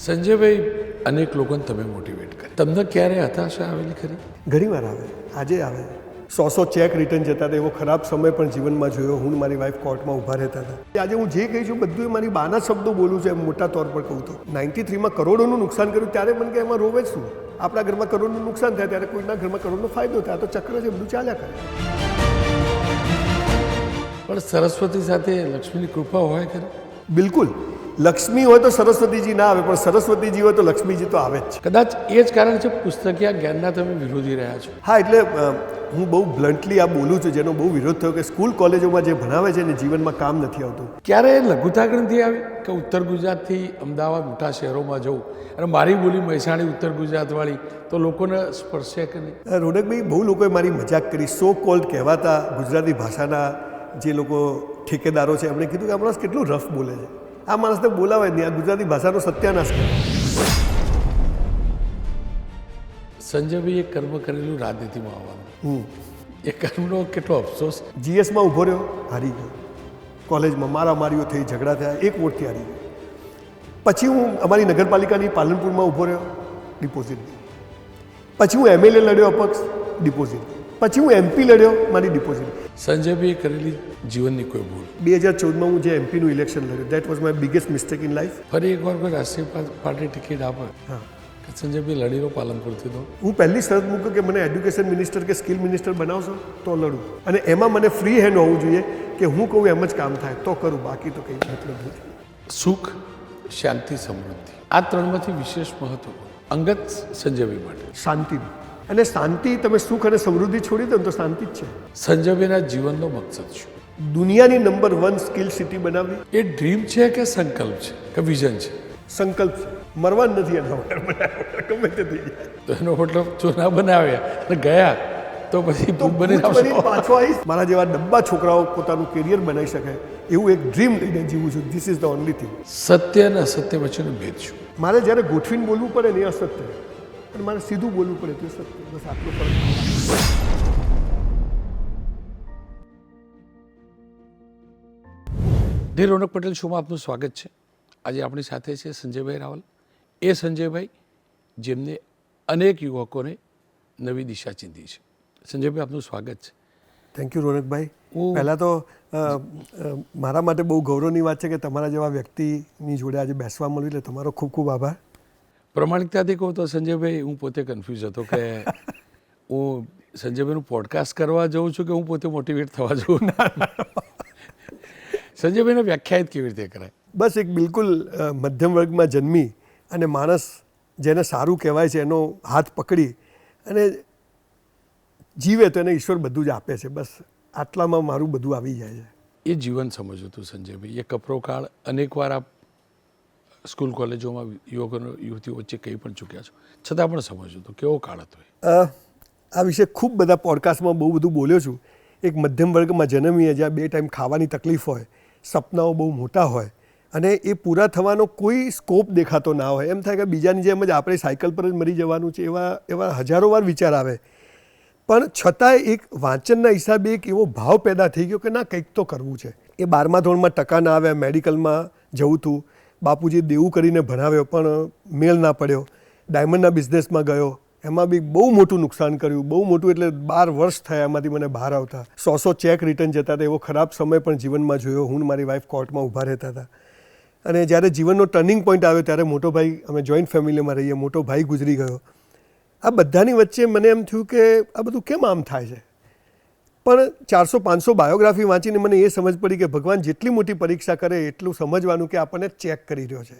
સંજયભાઈ, અનેક લોકોને તમે મોટિવેટ કરી, તમને ક્યારે હતાશા આવેલી ખરી? ઘણી વાર આવે, આજે આવે. 100 ચેક રિટર્ન જતા હતા, એવો ખરાબ સમય પણ જીવનમાં જોયો. હું ને મારી વાઈફ કોર્ટમાં ઊભા રહેતા હતા. આજે હું જે કહી છું બધું મારી બાના શબ્દો બોલું છું, એમ મોટા તौर પર કહું તો 93માં કરોડોનું નુકસાન કર્યું ત્યારે મને કે એમાં રોવે જ શું? આપણા ઘરમાં કરોડનું નુકસાન થાય ત્યારે કોઈના ઘરમાં કરોડનો ફાયદો થાય. તો ચક્ર છે, બધું ચાલ્યા કરે. પણ સરસ્વતી સાથે લક્ષ્મીની કૃપા હોય ખરી? બિલકુલ. લક્ષ્મી હોય તો સરસ્વતીજી ના આવે, પણ સરસ્વતીજી હોય તો લક્ષ્મીજી તો આવે જ. કદાચ એ જ કારણ છે પુસ્તકીય જ્ઞાનના તમે વિરોધી રહ્યા છો. હા, એટલે હું બહુ બ્લન્ટલી આ બોલું છું, જેનો બહુ વિરોધ થયો કે સ્કૂલ કોલેજોમાં જે ભણાવે છે ને જીવનમાં કામ નથી આવતું. ક્યારે લઘુતા ગ્રંથિ આવી કે ઉત્તર ગુજરાતથી અમદાવાદ મોટા શહેરોમાં જવું અને મારી બોલી મહેસાણી ઉત્તર ગુજરાતવાળી તો લોકોને સ્પર્શે કે નહીં? રોનકભાઈ, બહુ લોકોએ મારી મજાક કરી. સો કોલ્ડ કહેવાતા ગુજરાતી ભાષાના જે લોકો ઠેકેદારો છે એમણે કીધું કે આ માણસ કેટલું રફ બોલે છે, આ માણસને બોલાવે જ નહીં, આ ગુજરાતી ભાષાનો સત્યાનાશ કરે. સંજયભાઈ, એ કર્મ કરેલું રાજનીતિમાં આવવાનું, એ કર્મનો કેટલો અફસોસ. જીએસમાં ઊભો રહ્યો, હારી ગયો. કોલેજમાં મારામારીઓ થઈ, ઝઘડા થયા, એક વોટથી હારી ગયો. પછી હું અમારી નગરપાલિકાની પાલનપુરમાં ઊભો રહ્યો, ડિપોઝિટ ગઈ. પછી હું એમએલએ લડ્યો અપક્ષ, ડિપોઝિટ ગઈ. પછી હું એમપી લડ્યો, મારી ડિપોઝિટ. સંજયભાઈએ કરેલી જીવનની કોઈ ભૂલ? 2014માં હું જે એમપીનું ઇલેક્શન લડ્યું, that was my biggest mistake in life. ફરી એકવાર કોઈ રાષ્ટ્રીય પાર્ટી ટિકિટ આપે, હા, સંજયભાઈ લડી લો પાલનપુરથી તો હું પહેલી શરત મૂક્યો કે મને એડ્યુકેશન મિનિસ્ટર કે સ્કિલ મિનિસ્ટર બનાવશો તો લડું, અને એમાં મને ફ્રી હેન્ડ હોવું જોઈએ કે હું કહું એમ જ કામ થાય તો કરું, બાકી તો કંઈ મતલબ નથી. સુખ, શાંતિ, સમૃદ્ધિ, આ ત્રણમાંથી વિશેષ મહત્વ અંગત સંજયભાઈ માટે શાંતિ. અને શાંતિ, તમે સુખ અને સમૃદ્ધિ છોડી દો તો શાંતિ જ છે. સંજયભાઈના જીવનનો મકસદ શું? દુનિયાની નંબર 1 સ્કિલ સિટી બનાવવી. એ ડ્રીમ છે કે સંકલ્પ છે કે વિઝન છે? સંકલ્પ છે, મરવાનું નથી એના ગમે તે થઈ જાય. તો એનો મતલબ જો ના બનાવ્યા અને ગયા તો પછી ભૂત બની પાછો આવીશ. મારા જેવા ડબ્બા છોકરાઓ પોતાનું કેરિયર બનાવી શકે એવું એક ડ્રીમ લઈને જીવું છું. This is the only thing. સત્ય અને અસત્ય વચ્ચેનો ભેદ શું? મારે જ્યારે ગોઠવીને બોલવું પડે ને એ અસત્ય, અને મારે સીધું બોલવું પડે તો સત્ય. બસ આટલો ફરક. ધી રોનક પટેલ શોમાં આપનું સ્વાગત છે. આજે આપણી સાથે છે સંજયભાઈ રાવલ. એ સંજયભાઈ જેમને અનેક યુવકોને નવી દિશા ચીંધી છે. સંજયભાઈ, આપનું સ્વાગત છે. થેન્ક યુ રોનકભાઈ. પહેલાં તો મારા માટે બહુ ગૌરવની વાત છે કે તમારા જેવા વ્યક્તિની જોડે આજે બેસવા મળ્યું, એટલે તમારો ખૂબ ખૂબ આભાર. પ્રમાણિકતાથી કહું તો સંજયભાઈ, હું પોતે કન્ફ્યુઝ હતો કે હું સંજયભાઈનું પોડકાસ્ટ કરવા જાઉં છું કે હું પોતે મોટિવેટ થવા જાઉં. સંજયભાઈને વ્યાખ્યાયિત કેવી રીતે કરાય? બસ એક બિલકુલ મધ્યમ વર્ગમાં જન્મી અને માણસ જેને સારું કહેવાય છે એનો હાથ પકડી અને જીવે તો એને ઈશ્વર બધું જ આપે છે. બસ આટલામાં મારું બધું આવી જાય છે. એ જીવન સમજવું હતું સંજયભાઈ. એ કપરો કાળ અનેકવાર આપ સ્કૂલ કોલેજોમાં યુવકોનો યુવતીઓ વચ્ચે કહી પણ ચૂક્યા છો, છતાં પણ સમજવું હતું કેવો કાળ હતો? આ વિશે ખૂબ બધા પોડકાસ્ટમાં બહુ બધું બોલ્યો છું. એક મધ્યમ વર્ગમાં જન્મીએ જ્યાં 2 ટાઈમ ખાવાની તકલીફ હોય, સપનાઓ બહુ મોટા હોય અને એ પૂરા થવાનો કોઈ સ્કોપ દેખાતો ના હોય. એમ થાય કે બીજાની જેમ જ આપણે સાયકલ પર જ મરી જવાનું છે, એવા હજારો વાર વિચાર આવે. પણ છતાંય એક વાંચનના હિસાબે એક એવો ભાવ પેદા થઈ ગયો કે ના, કંઈક તો કરવું છે. એ 12મા ધોરણમાં ટકા ના આવ્યા, મેડિકલમાં જવું હતું, બાપુજી દેવું કરીને ભણાવ્યો પણ મેળ ના પડ્યો. ડાયમંડના બિઝનેસમાં ગયો, એમાં બી બહુ મોટું નુકસાન કર્યું, બહુ મોટું એટલે 12 વર્ષ થયા એમાંથી મને બહાર આવતા. 100 ચેક રિટર્ન જતા હતા, એવો ખરાબ સમય પણ જીવનમાં જોયો. હું ને મારી વાઈફ કોર્ટમાં ઊભા રહેતા હતા. અને જ્યારે જીવનનો ટર્નિંગ પોઈન્ટ આવ્યો ત્યારે મોટો ભાઈ, અમે જોઈન્ટ ફેમિલીમાં રહીએ, મોટો ભાઈ ગુજરી ગયો. આ બધાની વચ્ચે મને એમ થયું કે આ બધું કેમ આમ થાય છે. પણ 400-500 બાયોગ્રાફી વાંચીને મને એ સમજ પડી કે ભગવાન જેટલી મોટી પરીક્ષા કરે એટલું સમજવાનું કે આપણને ચેક કરી રહ્યો છે,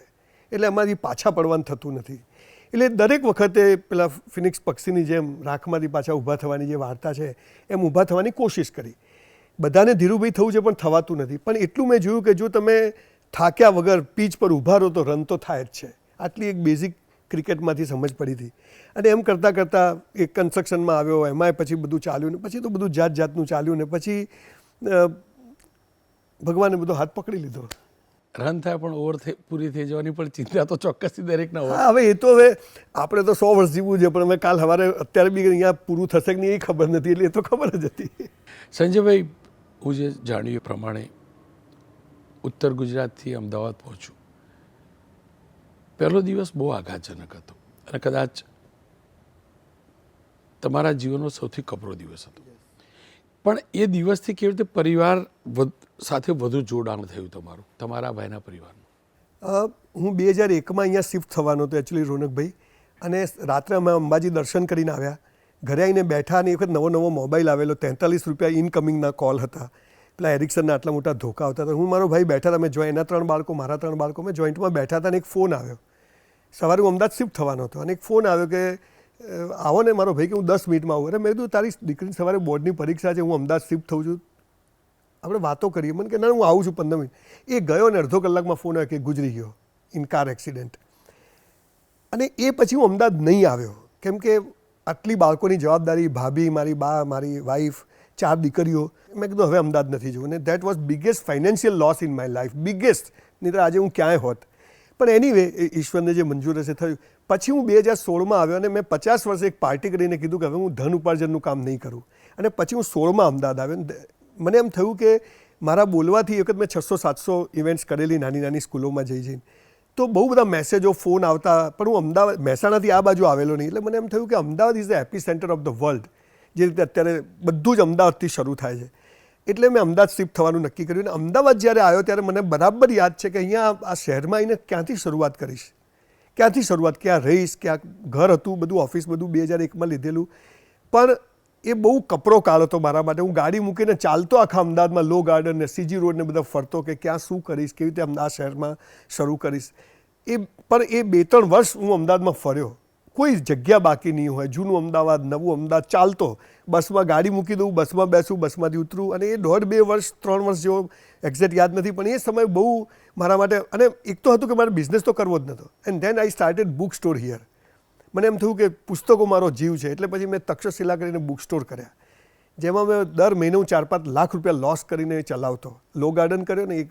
એટલે અમારી પાછા પડવાનું થતું નથી. એટલે દરેક વખતે પેલા ફિનિક્સ પક્ષીની જેમ રાખમાંથી પાછા ઊભા થવાની જે વાર્તા છે એમ ઊભા થવાની કોશિશ કરી. બધાને ધીરુભાઈ થવું છે પણ થવાતું નથી. પણ એટલું મેં જોયું કે જો તમે થાક્યા વગર પીચ પર ઊભા રહો તો રન તો થાય જ છે. આટલી એક બેઝિક ક્રિકેટમાંથી સમજ પડી હતી. અને એમ કરતાં કરતાં એક કન્સ્ટ્રક્શનમાં આવ્યો, એમાંય પછી બધું ચાલ્યું ને પછી તો બધું જાત જાતનું ચાલ્યું ને પછી ભગવાને બધો હાથ પકડી લીધો. રન થાય પણ ઓવર પૂરી થઈ જવાની પણ ચિંતા તો ચોક્કસથી દરેકના હોય. હા, હવે એ તો હવે આપણે તો 100 વર્ષ જીવવું છે, પણ હવે કાલ સવારે અત્યારે બી અહીંયા પૂરું થશે કે નહીં એ ખબર નથી, એટલે એ તો ખબર જ હતી. સંજયભાઈ, હું જે જાણ્યું એ પ્રમાણે ઉત્તર ગુજરાતથી અમદાવાદ પહોંચ્યું પહેલો દિવસ બહુ આઘાતજનક હતો અને કદાચ તમારા જીવનનો સૌથી કપરો દિવસ હતો. પણ એ દિવસથી કેવી રીતે પરિવાર સાથે વધુ જોડાણ થયું તમારું, તમારા ભાઈના પરિવારનું? હું 2001માં અહીંયા શિફ્ટ થવાનો હતો એકચ્યુઅલી રોનકભાઈ, અને રાત્રે અમે અંબાજી દર્શન કરીને આવ્યા. ઘરે આવીને બેઠા અને એ વખત નવો મોબાઈલ આવેલો, 43 રૂપિયા ઇનકમિંગના કોલ હતા. પેલા એરિક્સનના આટલા મોટા ધોકા આવતા હતા. હું મારો ભાઈ બેઠા હતા, અમે એના 3 બાળકો, મારા 3 બાળકો, અમે જોઈન્ટમાં બેઠા હતા અને એક ફોન આવ્યો. સવારે હું અમદાવાદ શિફ્ટ થવાનો હતો અને એક ફોન આવ્યો કે આવો ને. મારો ભાઈ કે હું 10 મિનિટમાં આવું. અરે મેં કીધું તારી દીકરીની સવારે બોર્ડની પરીક્ષા છે, હું અમદાવાદ શિફ્ટ થઉં છું, આપણે વાતો કરીએ. મને કે ના હું આવું છું 15 મિનિટ. એ ગયો ને અડધો કલાકમાં ફોન આવ્યો કે ગુજરી ગયો ઇન કાર એક્સિડન્ટ. અને એ પછી હું અમદાવાદ નહીં આવ્યો, કેમ કે આટલી બાળકોની જવાબદારી, ભાભી, મારી બા, મારી વાઈફ, 4 દીકરીઓ. મેં કીધું હવે અમદાવાદ નથી જવું. અને that was biggest financial loss in my life, biggest. નહીં તો આજે હું ક્યાંય હોત. પણ એનીવે ઈશ્વરને જે મંજૂર હશે થયું. પછી હું 2016માં આવ્યો અને મેં 50 વર્ષે એક પાર્ટી કરીને કીધું કે હવે હું ધન ઉપાર્જનનું કામ નહીં કરું. અને પછી હું 16માં અમદાવાદ આવ્યો. મને એમ થયું કે મારા બોલવાથી એક વખત મેં 600-700 ઇવેન્ટ્સ કરેલી નાની નાની સ્કૂલોમાં જઈને. તો બહુ બધા મેસેજો, ફોન આવતા. પણ હું અમદાવાદ, મહેસાણાથી આ બાજુ આવેલો નહીં. એટલે મને એમ થયું કે Ahmedabad is the epicentre of the world. જે રીતે અત્યારે બધું જ અમદાવાદથી શરૂ થાય છે. એટલે મેં અમદાવાદ શિફ્ટ થવાનું નક્કી કર્યું. અને અમદાવાદ જ્યારે આવ્યો ત્યારે મને બરાબર યાદ છે કે અહીંયા આ શહેરમાં આવીને ક્યાંથી શરૂઆત કરીશ, ક્યાંથી શરૂઆત, ક્યાં રહીશ, ક્યાં ઘર હતું, બધું ઓફિસ બધું 2001માં લીધેલું. પણ એ બહુ કપરો કાળ હતો મારા માટે. હું ગાડી મૂકીને ચાલતો આખા અમદાવાદમાં લો ગાર્ડન ને સીજી રોડ ને બધા ફરતો કે ક્યાં શું કરીશ, કેવી રીતે અમદાવાદ શહેરમાં શરૂ કરીશ. પણ એ 2-3 વર્ષ હું અમદાવાદમાં ફર્યો. કોઈ જગ્યા બાકી નહીં હોય. જૂનું અમદાવાદ, નવું અમદાવાદ, ચાલતો બસમાં ગાડી મૂકી દઉં, બસમાં બેસું, બસમાંથી ઉતરું. અને એ 1.5-2 વર્ષ 3 વર્ષ જેવો એક્ઝેક્ટ યાદ નથી, પણ એ સમય બહુ મારા માટે. અને એક તો હતું કે મારે બિઝનેસ તો કરવો જ નહોતો. And then I started book store here. મને એમ થયું કે પુસ્તકો મારો જીવ છે. એટલે પછી મેં તક્ષશિલા કરીને બુક સ્ટોર કર્યા, જેમાં મેં દર મહિને હું 4-5 લાખ રૂપિયા લોસ કરીને ચલાવતો. લો ગાર્ડન કર્યો ને એક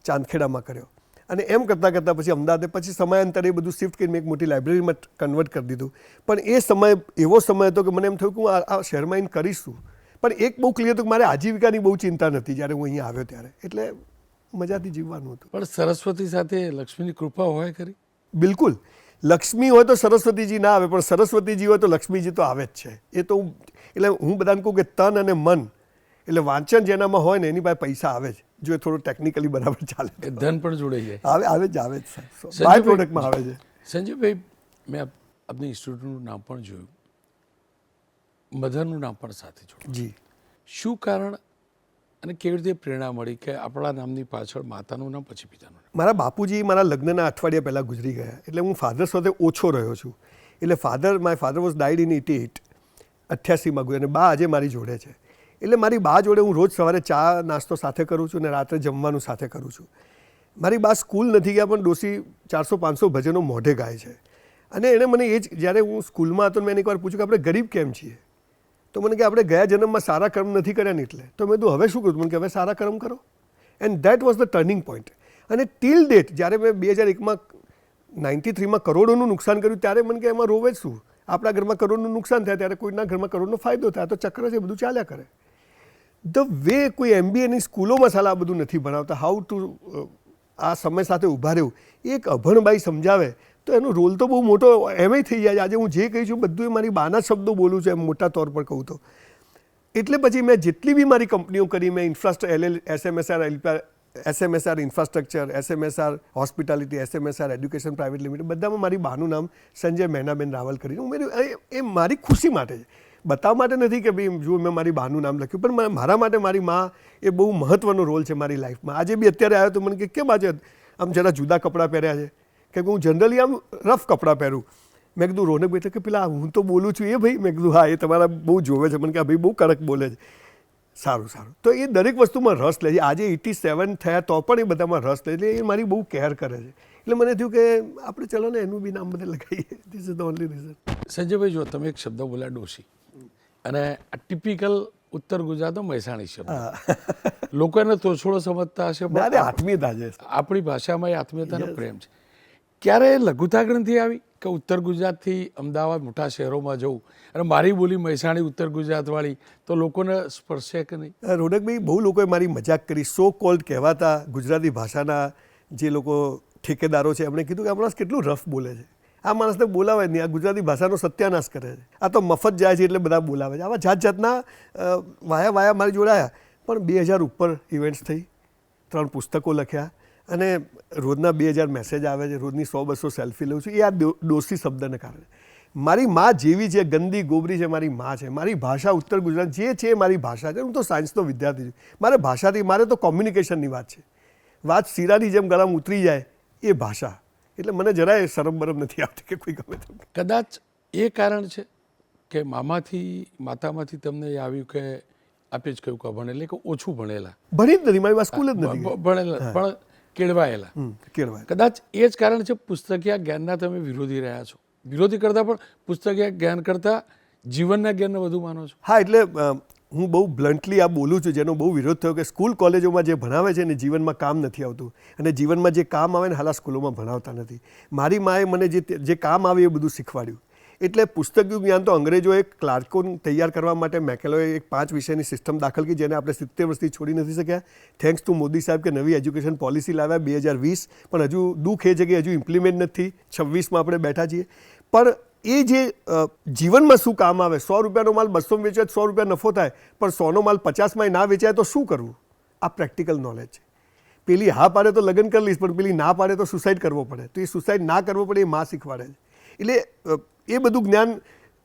ચાંદખેડામાં કર્યો. અને એમ કરતાં કરતાં પછી અમદાવાદે પછી સમયાંતરે એ બધું શિફ્ટ કરીને એક મોટી લાઇબ્રેરીમાં કન્વર્ટ કરી દીધું. પણ એ સમય એવો સમય હતો કે મને એમ થયું કે હું આ શહેરમાં આવીને કરીશું. પણ એક બહુ ક્લિયર હતું કે મારે આજીવિકાની બહુ ચિંતા નથી જ્યારે હું અહીંયા આવ્યો ત્યારે. એટલે મજાથી જીવવાનું હતું. પણ સરસ્વતી સાથે લક્ષ્મીની કૃપા હોય ખરી? બિલકુલ. લક્ષ્મી હોય તો સરસ્વતીજી ના આવે, પણ સરસ્વતીજી હોય તો લક્ષ્મીજી તો આવે જ છે. એ તો એટલે હું બધાને કહું કે તન અને મન, એટલે વાંચન જેનામાં હોય ને એની પાસે પૈસા આવે જ, જો એ થોડું ટેકનિકલી બરાબર ચાલે. ધન પણ જોડાઈ જાય. આવે જ બાય પ્રોડક્ટમાં આવે છે. સંજયભાઈ, મેં આપની ઇન્સ્ટિટ્યૂટનું નામ પણ જોયું, મધરનું નામ પણ સાથે જોડ્યું. જી. શું કારણ અને કેવી રીતે પ્રેરણા મળી કે આપણા નામની પાછળ માતાનું નામ પછી પિતાનું નામ? મારા બાપુજી મારા લગ્નના અઠવાડિયા પહેલાં ગુજરી ગયા. એટલે હું ફાધર સાથે ઓછો રહ્યો છું. એટલે my father was died in 88માં ગુજર્યા. અને બા આજે મારી જોડે છે. એટલે મારી બા જોડે હું રોજ સવારે ચા નાસ્તો સાથે કરું છું અને રાત્રે જમવાનું સાથે કરું છું. મારી બા સ્કૂલ નથી ગયા, પણ ડોસી 400-500 ભજનો મોઢે ગાય છે. અને એણે મને એ જ, જ્યારે હું સ્કૂલમાં હતો મેં એકવાર પૂછ્યું કે આપણે ગરીબ કેમ છીએ? તો મને કે આપણે ગયા જન્મમાં સારા કર્મ નથી કર્યા ને એટલે. તો મેં કીધું હવે શું કરું? મને કે હવે સારા કર્મ કરો. And that was the turning point. અને ટિલ ડેટ જ્યારે મેં 2001માં 93માં કરોડોનું નુકસાન કર્યું ત્યારે મને કે એમાં રોવે જ શું? આપણા ઘરમાં કરોડનું નુકસાન થાય ત્યારે કોઈના ઘરમાં કરોડનો ફાયદો થાય. તો ચક્ર છે, બધું ચાલ્યા કરે. ધ વે કોઈ MBAની સ્કૂલોમાં સાલા આ બધું નથી ભણાવતા, હાઉ ટુ આ સમય સાથે ઊભા રહેવું. એક અભણબાઈ સમજાવે તો એનો રોલ તો બહુ મોટો એમેય થઈ જાય. આજે હું જે કહી છું બધું એ મારી બાના શબ્દો બોલું છું, એમ મોટા તौर પર કહું તો. એટલે પછી મેં જેટલી બી મારી કંપનીઓ કરી, મેં SMSR infrastructure, SMSR hospitality, SMSR education private limited, બધામાં મારી બાનું નામ સંજય મહેનાબેન રાવલ કરીને ઉમેર્યું. એ મારી ખુશી માટે છે, બતાવવા માટે નથી કે ભાઈ જો મેં મારી બાનું નામ લખ્યું. પણ મારા માટે મારી મા એ બહુ મહત્ત્વનો રોલ છે મારી લાઈફમાં. આજે બી અત્યારે આવ્યો તો મને કે કેમ આજે આમ જરા જુદા કપડાં પહેર્યા છે? કેમ કે હું જનરલી આમ રફ કપડાં પહેરું. મેં કીધું રોનકભાઈ કે પેલા હું તો બોલું છું એ ભાઈ. મેં કીધું હા, એ તમારા બહુ જોવે છે. મને કે ભાઈ બહુ કડક બોલે છે. સારું. તો એ દરેક વસ્તુમાં રસ લે છે. આજે 87 થયા તો પણ એ બધામાં રસ લે છે. એ મારી બહુ કેર કરે છે. એટલે મને થયું કે આપણે ચલો ને એનું બી નામ બધે લગાવીએ. This is the only reason. સંજયભાઈ, જો તમે એક શબ્દ બોલ્યા ડોશી, અને આ ટિપિકલ ઉત્તર ગુજરાતનો મહેસાણી શબ્દ, લોકો એને તોછડો સમજતા હશે. આત્મીયતા છે આપણી ભાષામાં, એ આત્મીયતાનો પ્રેમ છે. ક્યારે લઘુતા ગ્રંથિ આવી કે ઉત્તર ગુજરાતથી અમદાવાદ મોટા શહેરોમાં જવું અને મારી બોલી મહેસાણી ઉત્તર ગુજરાતવાળી તો લોકોને સ્પર્શે કે નહીં? રોનકભાઈ, બહુ લોકોએ મારી મજાક કરી. સો કોલ્ડ કહેવાતા ગુજરાતી ભાષાના જે લોકો ઠેકેદારો છે એમણે કીધું કે આ માણસ કેટલું રફ બોલે છે, આ માણસને બોલાવે નહીં, આ ગુજરાતી ભાષાનો સત્યાનાશ કરે છે, આ તો મફત જાય છે એટલે બધા બોલાવે છે. આવા જાતના વાયા મારી જોડાયા. પણ 2000 ઉપર ઇવેન્ટ્સ થઈ, 3 પુસ્તકો લખ્યા અને રોજના 2000 મેસેજ આવે છે, રોજની 100-200 સેલ્ફી લઉં છું. એ આ દોસ્તી શબ્દને કારણે. મારી માં જેવી છે, ગંદી ગોબરી છે, મારી માં છે. મારી ભાષા ઉત્તર ગુજરાત જે છે મારી ભાષા છે. હું તો સાયન્સનો વિદ્યાર્થી છું. મારે ભાષાથી મારે તો કોમ્યુનિકેશનની વાત છે. વાત શીરાની જેમ ગળામાં ઉતરી જાય એ ભાષા. એટલે મને જરાય શરમ બરમ નથી આવતી કે કોઈ ગમે તેમ. કદાચ એ કારણ છે કે માતામાંથી તમને એ આવ્યું કે આપે જ કહ્યું કે ભણેલા કે ઓછું ભણેલા, ભણી જ નથી, મારી પાસે સ્કૂલ જ નથી ભણેલા પણ કેળવાયેલા. કેળવાય. કદાચ એ જ કારણ છે પુસ્તકીય જ્ઞાનના તમે વિરોધી રહ્યા છો. વિરોધી કરતાં પણ પુસ્તકીય જ્ઞાન કરતાં જીવનના જ્ઞાનને વધુ માનો છો. હા, એટલે હું બહુ બ્લન્ટલી આ બોલું છું, જેનો બહુ વિરોધ થયો કે સ્કૂલ કોલેજોમાં જે ભણાવે છે ને જીવનમાં કામ નથી આવતું, અને જીવનમાં જે કામ આવે ને હાલ સ્કૂલોમાં ભણાવતા નથી. મારી માએ મને જે કામ આવે એ બધું શીખવાડ્યું. એટલે પુસ્તકીય જ્ઞાન તો અંગ્રેજોએ ક્લાર્કો તૈયાર કરવા માટે મેકેલોએ એક 5 વિષયની સિસ્ટમ દાખલ કરી, જેને આપણે 70 વર્ષથી છોડી નથી શક્યા. થેન્ક્સ ટુ મોદી સાહેબ કે નવી એજ્યુકેશન પોલિસી લાવ્યા 2020, પણ હજુ દુઃખ એ છે કે હજુ ઇમ્પ્લિમેન્ટ નથી. 26માં આપણે બેઠા છીએ. પણ એ જે જીવનમાં શું કામ આવે, 100 રૂપિયાનો માલ 200 વેચાય 100 રૂપિયા નફો થાય, પણ 100નો માલ 50માં ના વેચાય તો શું કરવું? આ પ્રેક્ટિકલ નોલેજ છે. પેલી હા પાડે તો લગ્ન કરી લઈશ, પણ પેલી ના પાડે તો સુસાઇડ કરવો પડે. તો એ સુસાઇડ ના કરવો પડે એ માં શીખવાડે છે. એટલે એ બધું જ્ઞાન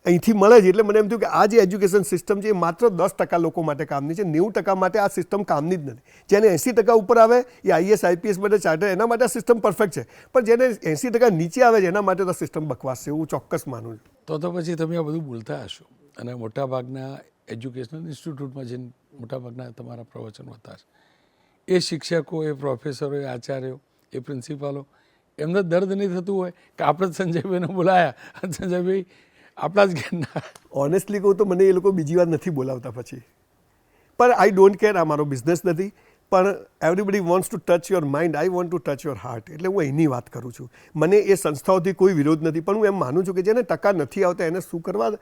અહીંથી મળે છે. એટલે મને એમ થયું કે આ જે એજ્યુકેશન સિસ્ટમ છે એ માત્ર 10% લોકો માટે કામની છે, 90% માટે આ સિસ્ટમ કામની જ નથી. જેને 80% ઉપર આવે એ IAS IPS માટે ચાર્ટર, એના માટે આ સિસ્ટમ પરફેક્ટ છે. પણ જેને 80% નીચે આવે છે એના માટે તો સિસ્ટમ બકવાસ છે, હું ચોક્કસ માનું છું. તો પછી તમે આ બધું બોલતા હશો અને મોટાભાગના એજ્યુકેશનલ ઇન્સ્ટિટ્યૂટમાં જઈને મોટાભાગના તમારા પ્રવચનો હતા. એ શિક્ષકો, એ પ્રોફેસરો, એ આચાર્યો, એ પ્રિન્સિપાલો, એમને દર્દ નહીં થતું હોય કે આપણે સંજયભાઈને બોલાયા, સંજયભાઈ આપણા જ જ્ઞાનના. ઓનેસ્ટલી કહું તો મને એ લોકો બીજી વાર નથી બોલાવતા પછી. પણ આઈ ડોન્ટ કેર, આ મારો બિઝનેસ નથી. પણ everybody wants to touch your mind, I want to touch your heart. એટલે હું અહીંની વાત કરું છું. મને એ સંસ્થાઓથી કોઈ વિરોધ નથી, પણ હું એમ માનું છું કે જેને ટકા નથી આવતા એને શું કરવા?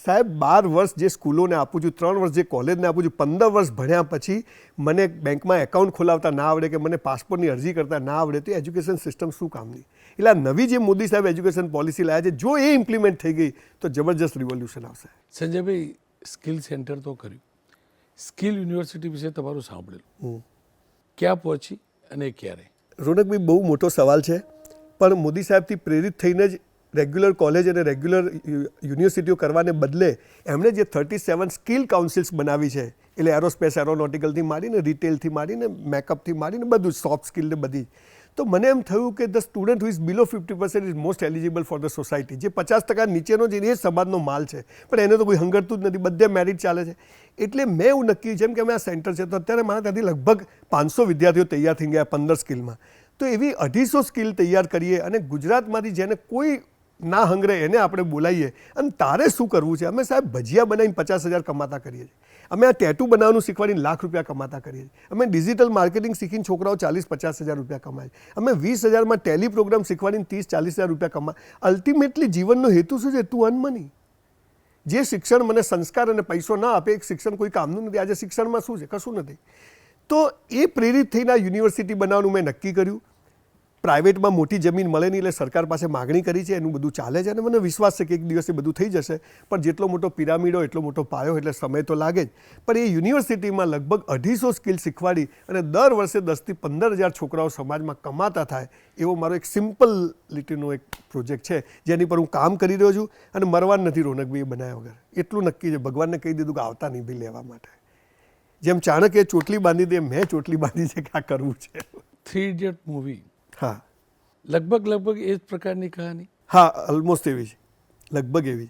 સાહેબ, 12 વર્ષ જે સ્કૂલોને આપું છું, 3 વર્ષ જે કોલેજને આપું છું, 15 વર્ષ ભણ્યા પછી મને બેંકમાં એકાઉન્ટ ખોલાવતા ના આવડે કે મને પાસપોર્ટની અરજી કરતા ના આવડે, તો એજ્યુકેશન સિસ્ટમ શું કામની? એટલે આ નવી જે મોદી સાહેબ એજ્યુકેશન પોલિસી લાવ્યા છે, જો એ ઇમ્પ્લિમેન્ટ થઈ ગઈ તો જબરજસ્ત રિવોલ્યુશન આવશે. સંજયભાઈ, સ્કિલ સેન્ટર તો કર્યું, સ્કિલ યુનિવર્સિટી વિશે તમારું સાંભળેલું, ક્યાં પહોંચી અને ક્યારે? રોનકભાઈ, બહુ મોટો સવાલ છે. પણ મોદી સાહેબથી પ્રેરિત થઈને જ રેગ્યુલર કોલેજ અને રેગ્યુલર યુનિવર્સિટીઓ કરવાને બદલે એમણે જે 37 સ્કિલ કાઉન્સિલ્સ બનાવી છે, એટલે એરોસ્પેસ એરોનોટિકલથી માંડીને રિટેલથી માંડીને મેકઅપથી માંડીને બધું સોફ્ટ સ્કિલ ને બધી. તો મને એમ થયું કે the student who is below 50% is most eligible for the society. જે 50% નીચેનો છે એ સમાજનો માલ છે, પણ એને તો કોઈ હંગરતું જ નથી, બધે મેરિટ ચાલે છે. એટલે મેં એવું નક્કી, જેમ કે અમે આ સેન્ટર છે તો અત્યારે મારા ત્યાંથી લગભગ 500 વિદ્યાર્થીઓ તૈયાર થઈ ગયા 15 સ્કિલમાં. તો એવી 250 સ્કિલ તૈયાર કરીએ અને ગુજરાતમાંથી જેને કોઈ ના હંગરે એને આપણે બોલાવીએ. અને તારે શું કરવું છે? અમે સાહેબ ભજીયા બનાવીને 50,000 કમાતા કરીએ છીએ. અમે આ ટેટુ બનાવવાનું શીખવાડીને લાખ રૂપિયા કમાતા કરીએ છીએ. અમે ડિજિટલ માર્કેટિંગ શીખીને છોકરાઓ 40-50,000 રૂપિયા કમાય છે. અમે 20,000માં ટેલી પ્રોગ્રામ શીખવાડીને 30-40,000 રૂપિયા કમાય. અલ્ટિમેટલી જીવનનો હેતુ શું છે? To earn money. જે શિક્ષણ મને સંસ્કાર અને પૈસો ના આપે, એક શિક્ષણ કોઈ કામનું નથી. આજે શિક્ષણમાં શું છે? કશું નથી. તો એ પ્રેરિત થઈને આ યુનિવર્સિટી બનાવવાનું મેં નક્કી કર્યું. પ્રાઇવેટમાં મોટી જમીન મળે નહીં એટલે સરકાર પાસે માગણી કરી છે, એનું બધું ચાલે છે અને મને વિશ્વાસ છે કે એક દિવસે બધું થઈ જશે. પણ જેટલો મોટો પિરામિડ હોય એટલો મોટો પાયો, એટલે સમય તો લાગે જ. પણ એ યુનિવર્સિટીમાં લગભગ 250 સ્કિલ શીખવાડી અને દર વર્ષે 10,000 થી 15,000 છોકરાઓ સમાજમાં કમાતા થાય એવો મારો એક સિમ્પલ લીટીનો એક પ્રોજેક્ટ છે, જેની પર હું કામ કરી રહ્યો છું. અને મરવાનું નથી રોનકભાઈ એ બનાવ્યા વગર. એટલું નક્કી છે. ભગવાનને કહી દીધું કે આવતા નહીં બી લેવા માટે. જેમ ચાણક્યે ચોટલી બાંધી દે, મેં ચોટલી બાંધી છે કે આ કરવું છે. 3 Idiot મૂવી, હા, લગભગ એ જ પ્રકારની કહાની. હા, ઓલમોસ્ટ એવી છે, લગભગ એવી.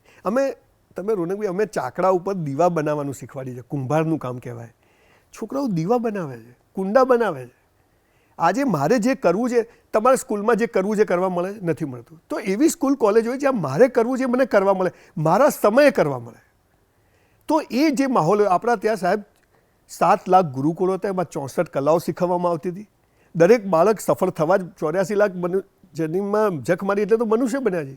તમે રોનકભાઈ, અમે ચાકડા ઉપર દીવા બનાવવાનું શીખવાડી છે. કુંભારનું કામ કહેવાય. છોકરાઓ દીવા બનાવે છે, કુંડા બનાવે છે. આજે મારે જે કરવું છે, તમારા સ્કૂલમાં જે કરવું છે કરવા મળે નથી મળતું. તો એવી સ્કૂલ કોલેજ હોય જ્યાં મારે કરવું છે મને કરવા મળે, મારા સમયે કરવા મળે. તો એ જે માહોલ હોય, આપણા ત્યાં સાહેબ 7 લાખ ગુરુકુળો હતા, એમાં 64 કલાઓ શીખવવામાં આવતી હતી. દરેક બાળક સફળ થવા જ 84 લાખ જન્મમાં જખ મારી એટલે તો મનુષ્ય બન્યા છે.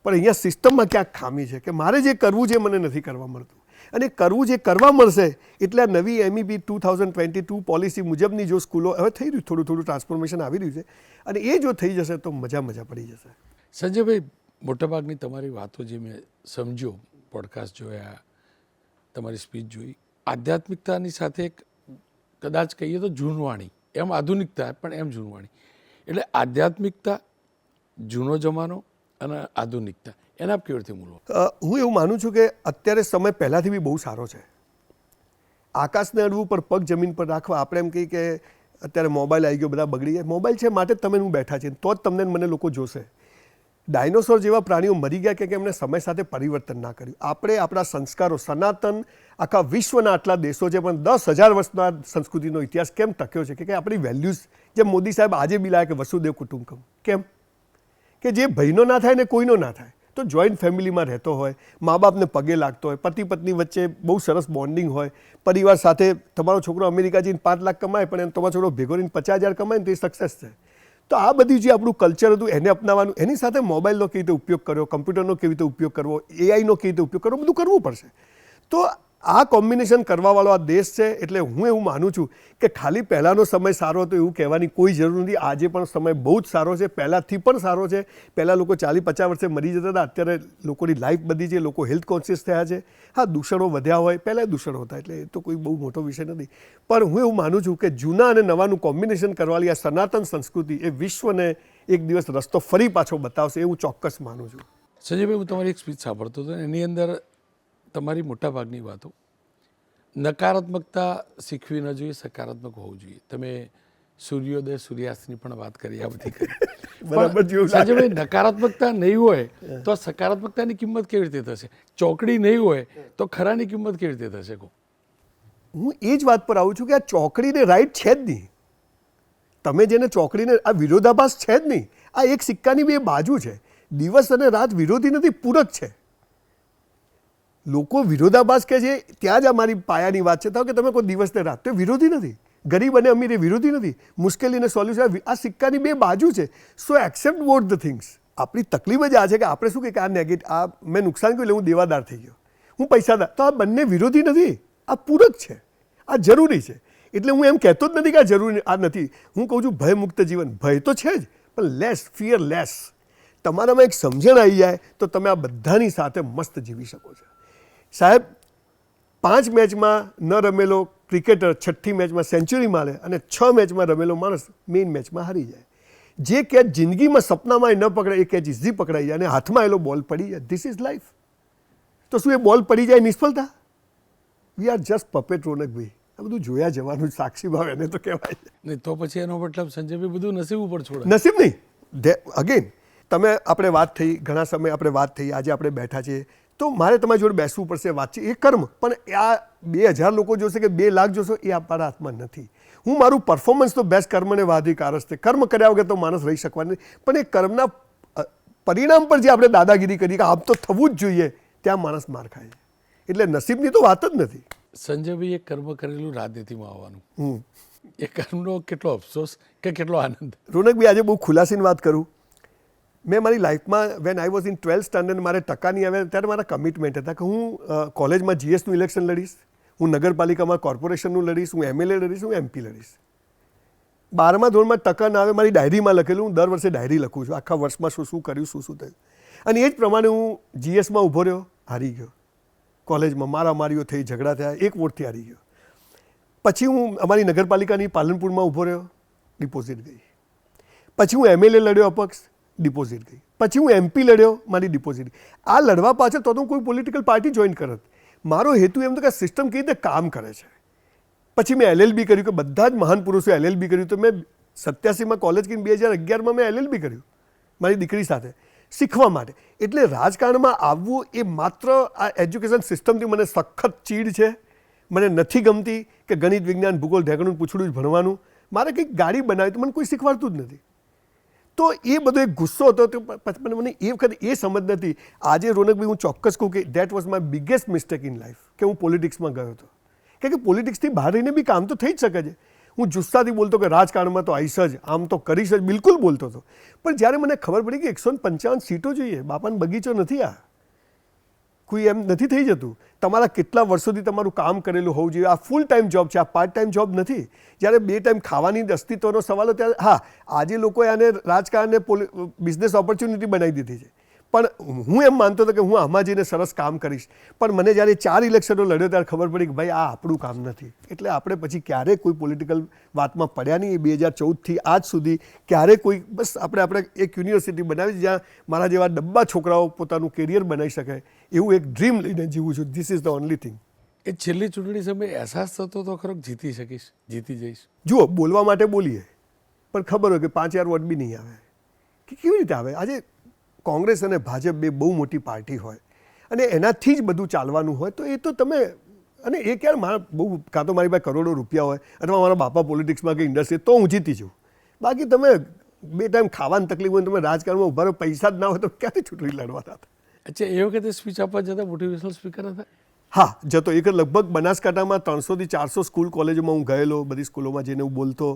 પણ અહીંયા સિસ્ટમમાં ક્યાંક ખામી છે કે મારે જે કરવું છે મને નથી કરવા મળતું. અને કરવું જે કરવા મળશે એટલે આ નવી MEP 2022 પોલિસી મુજબની જો સ્કૂલો હવે થઈ રહ્યું થોડું ટ્રાન્સફોર્મેશન આવી રહ્યું છે અને એ જો થઈ જશે તો મજા પડી જશે. સંજયભાઈ, મોટાભાગની તમારી વાતો જે મેં સમજ્યો, પોડકાસ્ટ જોયા, તમારી સ્પીચ જોઈ, આધ્યાત્મિકતાની સાથે એક કદાચ કહીએ તો જૂનવાણી, એમ આધુનિકતા પણ એમ જૂનવાણી, એટલે આધ્યાત્મિકતા, જૂનો જમાનો અને આધુનિકતા, એના આપ કેવી રીતે મૂળવો? હું એવું માનું છું કે અત્યારે સમય પહેલાંથી બી બહુ સારો છે. આકાશને અડવું પર પગ જમીન પર રાખવા. આપણે એમ કહીએ કે અત્યારે મોબાઈલ આવી ગયો, બધા બગડી જાય. મોબાઈલ છે માટે જ તમે હું બેઠા છીએ, તો જ તમને મને લોકો જોશે. ડાયનોસોર જેવા પ્રાણીઓ મરી ગયા કે એમણે સમય સાથે પરિવર્તન ના કર્યું. આપણે આપણા સંસ્કારો સનાતન આખા વિશ્વના આટલા દેશો છે પણ 10,000 વર્ષના સંસ્કૃતિનો ઇતિહાસ કેમ ટક્યો છે કે આપણી વેલ્યુઝ, જેમ મોદી સાહેબ આજે બી લાગે કે વસુદેવ કુટુંબકમ, કેમ કે જે ભાઈનો ના થાય ને કોઈનો ના થાય. તો જોઈન્ટ ફેમિલીમાં રહેતો હોય, મા બાપને પગે લાગતો હોય, પતિ પત્ની વચ્ચે બહુ સરસ બોન્ડિંગ હોય, પરિવાર સાથે. તમારો છોકરો અમેરિકા જઈને 5 લાખ કમાય પણ તમારો છોકરો ભેગો રહીને 50,000 કમાય ને તો એ સક્સેસ છે. તો આ બધું જે આપણું કલ્ચર હતું એને અપનાવવાનું, એની સાથે મોબાઈલનો કેવી રીતે ઉપયોગ કર્યો, કમ્પ્યુટરનો કેવી રીતે ઉપયોગ કરવો, AIનો કેવી રીતે ઉપયોગ કરવો, બધું કરવું પડશે. તો આ કોમ્બિનેશન કરવાવાળો આ દેશ છે. એટલે હું એવું માનું છું કે ખાલી પહેલાંનો સમય સારો હતો એવું કહેવાની કોઈ જરૂર નથી. આજે પણ સમય બહુ જ સારો છે, પહેલાંથી પણ સારો છે. પહેલાં લોકો 40-50 વર્ષે મરી જતા હતા, અત્યારે લોકોની લાઈફ બધી છે, લોકો હેલ્થ કોન્શિયસ થયા છે. હા, દૂષણો વધ્યા હોય, પહેલાં દૂષણો હતા, એટલે એ તો કોઈ બહુ મોટો વિષય નથી. પણ હું એવું માનું છું કે જૂના અને નવાનું કોમ્બિનેશન કરવાની આ સનાતન સંસ્કૃતિ એ વિશ્વને એક દિવસ રસ્તો ફરી પાછો બતાવશે એવું ચોક્કસ માનું છું. સંજયભાઈ, હું તમારી એક સ્પીચ સાંભળતો હતો, એની અંદર તમારી મોટાભાગની વાતો નકારાત્મકતા શીખવી ન જોઈએ, સકારાત્મક હોવું જોઈએ. તમે સૂર્યોદય સૂર્યાસ્તની પણ વાત કરી, આ બધી કરી. બરાબર. સંજયભાઈ, નકારાત્મકતા નહીં હોય તો સકારાત્મકતાની કિંમત કેવી રીતે થશે? ચોકડી નહીં હોય તો ખરાની કિંમત કેવી રીતે થશે? હું એ જ વાત પર આવું છું કે આ ચોકડીને રાઈટ છે જ નહીં. તમે જેને ચોકડીને, આ વિરોધાભાસ છે જ નહીં. આ એક સિક્કાની બે બાજુ છે. દિવસ અને રાત વિરોધી નથી, પૂરક છે. લોકો વિરોધાભાસ કે છે, ત્યાં જ અમારી પાયાની વાત છે. તો કે તમે કોઈ દિવસ ને રાત, તો વિરોધી નથી. ગરીબ અને અમીર એ વિરોધી નથી. મુશ્કેલીને સોલ્યુશન, આ સિક્કાની બે બાજુ છે. સો એક્સેપ્ટ વોટ ધ થિંગ્સ. આપણી તકલીફ જ આ છે કે આપણે શું કે આ નેગેટિવ, આ મેં નુકસાન કર્યું એટલે હું દેવાદાર થઈ ગયો, હું પૈસાદાર. તો આ બંને વિરોધી નથી, આ પૂરક છે, આ જરૂરી છે. એટલે હું એમ કહેતો જ નથી કે આ જરૂરી આ નથી. હું કહું છું ભયમુક્ત જીવન. ભય તો છે જ, પણ લેસ, ફિયરલેસ. તમારામાં એક સમજણ આવી જાય તો તમે આ બધાની સાથે મસ્ત જીવી શકો છો. સાહેબ, 5 મેચમાં ન રમેલો ક્રિકેટર 6ઠ્ઠી મેચમાં સેન્ચુરી મારે અને 6 મેચમાં રમેલો માણસ મેઇન મેચમાં હારી જાય. જે કેચ જિંદગીમાં સપનામાં ન પકડાય એ કેચ ઇઝી પકડાઈ જાય અને હાથમાં એલો બોલ પડી જાય. This is life. તો શું એ બોલ પડી જાય નિષ્ફળતા? We are just puppet. રોનકભાઈ, આ બધું જોયા જવાનું, સાક્ષી ભાવ એને તો કહેવાય નહીં. તો પછી એનો મતલબ સંજયભાઈ બધું નસીબ ઉપર છોડે. નસીબ નહીં. અગેન તમે આપણે વાત થઈ, ઘણા સમય આપણે વાત થઈ, આજે આપણે બેઠા છીએ તો મારે તમારી જોડે બેસવું પડશે, વાતચીત, એ કર્મ. પણ આ 2,000 લોકો જોશે કે 2 લાખ જોશો એ આપણા હાથમાં નથી. હું મારું પરફોર્મન્સ તો બેસ્ટ કર્મને વાધિકારસ છે. કર્મ કર્યા વગર તો માણસ રહી શકવાનો નહીં. પણ એ કર્મના પરિણામ પર જે આપણે દાદાગીરી કરી કે આમ તો થવું જ જોઈએ, ત્યાં માણસ માર ખાય. એટલે નસીબની તો વાત જ નથી. સંજયભાઈ, એ કર્મ કરેલું રાજનીતિમાં આવવાનું, એ કર્મનો કેટલો અફસોસ કે કેટલો આનંદ. રોનકભાઈ, આજે બહુ ખુલાસીની વાત કરું. મેં મારી લાઈફમાં when I was in 12th standard મારે ટકા નહીં આવ્યા ત્યારે મારા કમિટમેન્ટ હતા કે હું કોલેજમાં GSનું ઇલેક્શન લડીશ, હું નગરપાલિકામાં કોર્પોરેશનનું લડીશ, હું MLA લડીશ, હું MP લડીશ. 12મા ધોરણમાં ટકા ના આવે મારી ડાયરીમાં લખેલું. હું દર વર્ષે ડાયરી લખું છું, આખા વર્ષમાં શું શું કર્યું, શું શું થયું. અને એ જ પ્રમાણે હું GSમાં ઊભો રહ્યો, હારી ગયો. કોલેજમાં મારામારીઓ થઈ, ઝઘડા થયા, 1 વોટથી હારી ગયો. પછી હું અમારી નગરપાલિકાની પાલનપુરમાં ઊભો રહ્યો, ડિપોઝિટ ગઈ. પછી હું MLA લડ્યો, અપક્ષ, ડિપોઝિટ ગઈ. પછી હું MP લડ્યો, મારી ડિપોઝિટ. આ લડવા પાછળ તો હું કોઈ પોલિટિકલ પાર્ટી જોઈન કરત. મારો હેતુ એમ તો કે સિસ્ટમ કેવી રીતે કામ કરે છે. પછી મેં LLB કર્યું કે બધા જ મહાન પુરુષો LLB કર્યું. તો મેં 87માં કોલેજ કરીને 2011માં મેં LLB કર્યું મારી દીકરી સાથે, શીખવા માટે. એટલે રાજકારણમાં આવવું એ માત્ર આ એજ્યુકેશન સિસ્ટમથી મને સખત ચીડ છે. મને નથી ગમતી કે ગણિત, વિજ્ઞાન, ભૂગોળ, ઢેકણું પૂછડું જ ભણવાનું. મારે કંઈક ગાડી બનાવી તો મને કોઈ શીખવાડતું જ નથી. તો એ બધો એક ગુસ્સો હતો. તો પછી મને એ વખતે એ સમજ નથી. આજે રોનકભાઈ, હું ચોક્કસ કહું કે that was my biggest mistake in life કે હું પોલિટિક્સમાં ગયો હતો. કે પોલિટિક્સથી બહાર રહીને બી કામ તો થઈ જ શકે છે. હું જુસ્સાથી બોલતો કે રાજકારણમાં તો આવીશ જ, આમ તો કરીશ જ, બિલકુલ બોલતો હતો. પણ જ્યારે મને ખબર પડી કે 155 સીટો જોઈએ, બાપાનો બગીચો નથી આ, કોઈ એમ નથી થઈ જતું. તમારા કેટલા વર્ષોથી તમારું કામ કરેલું હોવું જોઈએ. આ ફૂલ ટાઈમ જોબ છે, આ પાર્ટ ટાઈમ જોબ નથી. જ્યારે 2 ટાઈમ ખાવાની અસ્તિત્વનો સવાલ ત્યારે હા, આજે લોકોએ આને રાજકારણને બિઝનેસ ઓપોર્ચ્યુનિટી બનાવી દીધી છે. પણ હું એમ માનતો હતો કે હું આમાં જઈને સરસ કામ કરીશ. પણ મને જ્યારે 4 ઇલેક્શનો લડ્યો ત્યારે ખબર પડી કે ભાઈ આ આપણું કામ નથી. એટલે આપણે પછી ક્યારેય કોઈ પોલિટિકલ વાતમાં પડ્યા નહીં. 2014થી આજ સુધી ક્યારેય કોઈ, બસ આપણે એક યુનિવર્સિટી બનાવી જ્યાં મારા જેવા ડબ્બા છોકરાઓ પોતાનું કેરિયર બનાવી શકે એવું એક ડ્રીમ લઈને જીવું છું. This is the only thing. એ છેલ્લી ચૂંટણી સમયે અહેસાસ થતો તો ખરો જીતી શકીશ, જીતી જઈશ? જુઓ, બોલવા માટે બોલીએ પણ ખબર હોય કે 5,000 વોટ બી નહીં આવે. કે કેવી રીતે આવે? આજે કોંગ્રેસ અને ભાજપ બે બહુ મોટી પાર્ટી હોય અને એનાથી જ બધું ચાલવાનું હોય તો એ તો તમે, અને એ ક્યારે મારા બહુ, કાં તો મારી પાસે કરોડો રૂપિયા હોય અથવા મારા બાપા પોલિટિક્સમાં કે ઇન્ડસ્ટ્રી, તો હું જીતી જાઉં. બાકી તમે 2 ટાઈમ ખાવાની તકલીફ હોય, તમે રાજકારણમાં ઉભા રહો, પૈસા જ ના હોય તો ક્યાંથી ચૂંટણી લડવાના હતા? અચ્છા, એ વખતે સ્પીચ આપવા જતા મોટિવેશનલ સ્પીકર હતા? હા, જતો. એક લગભગ બનાસકાંઠામાં 300થી 400 સ્કૂલ કોલેજોમાં હું ગયેલો, બધી સ્કૂલોમાં જઈને હું બોલતો.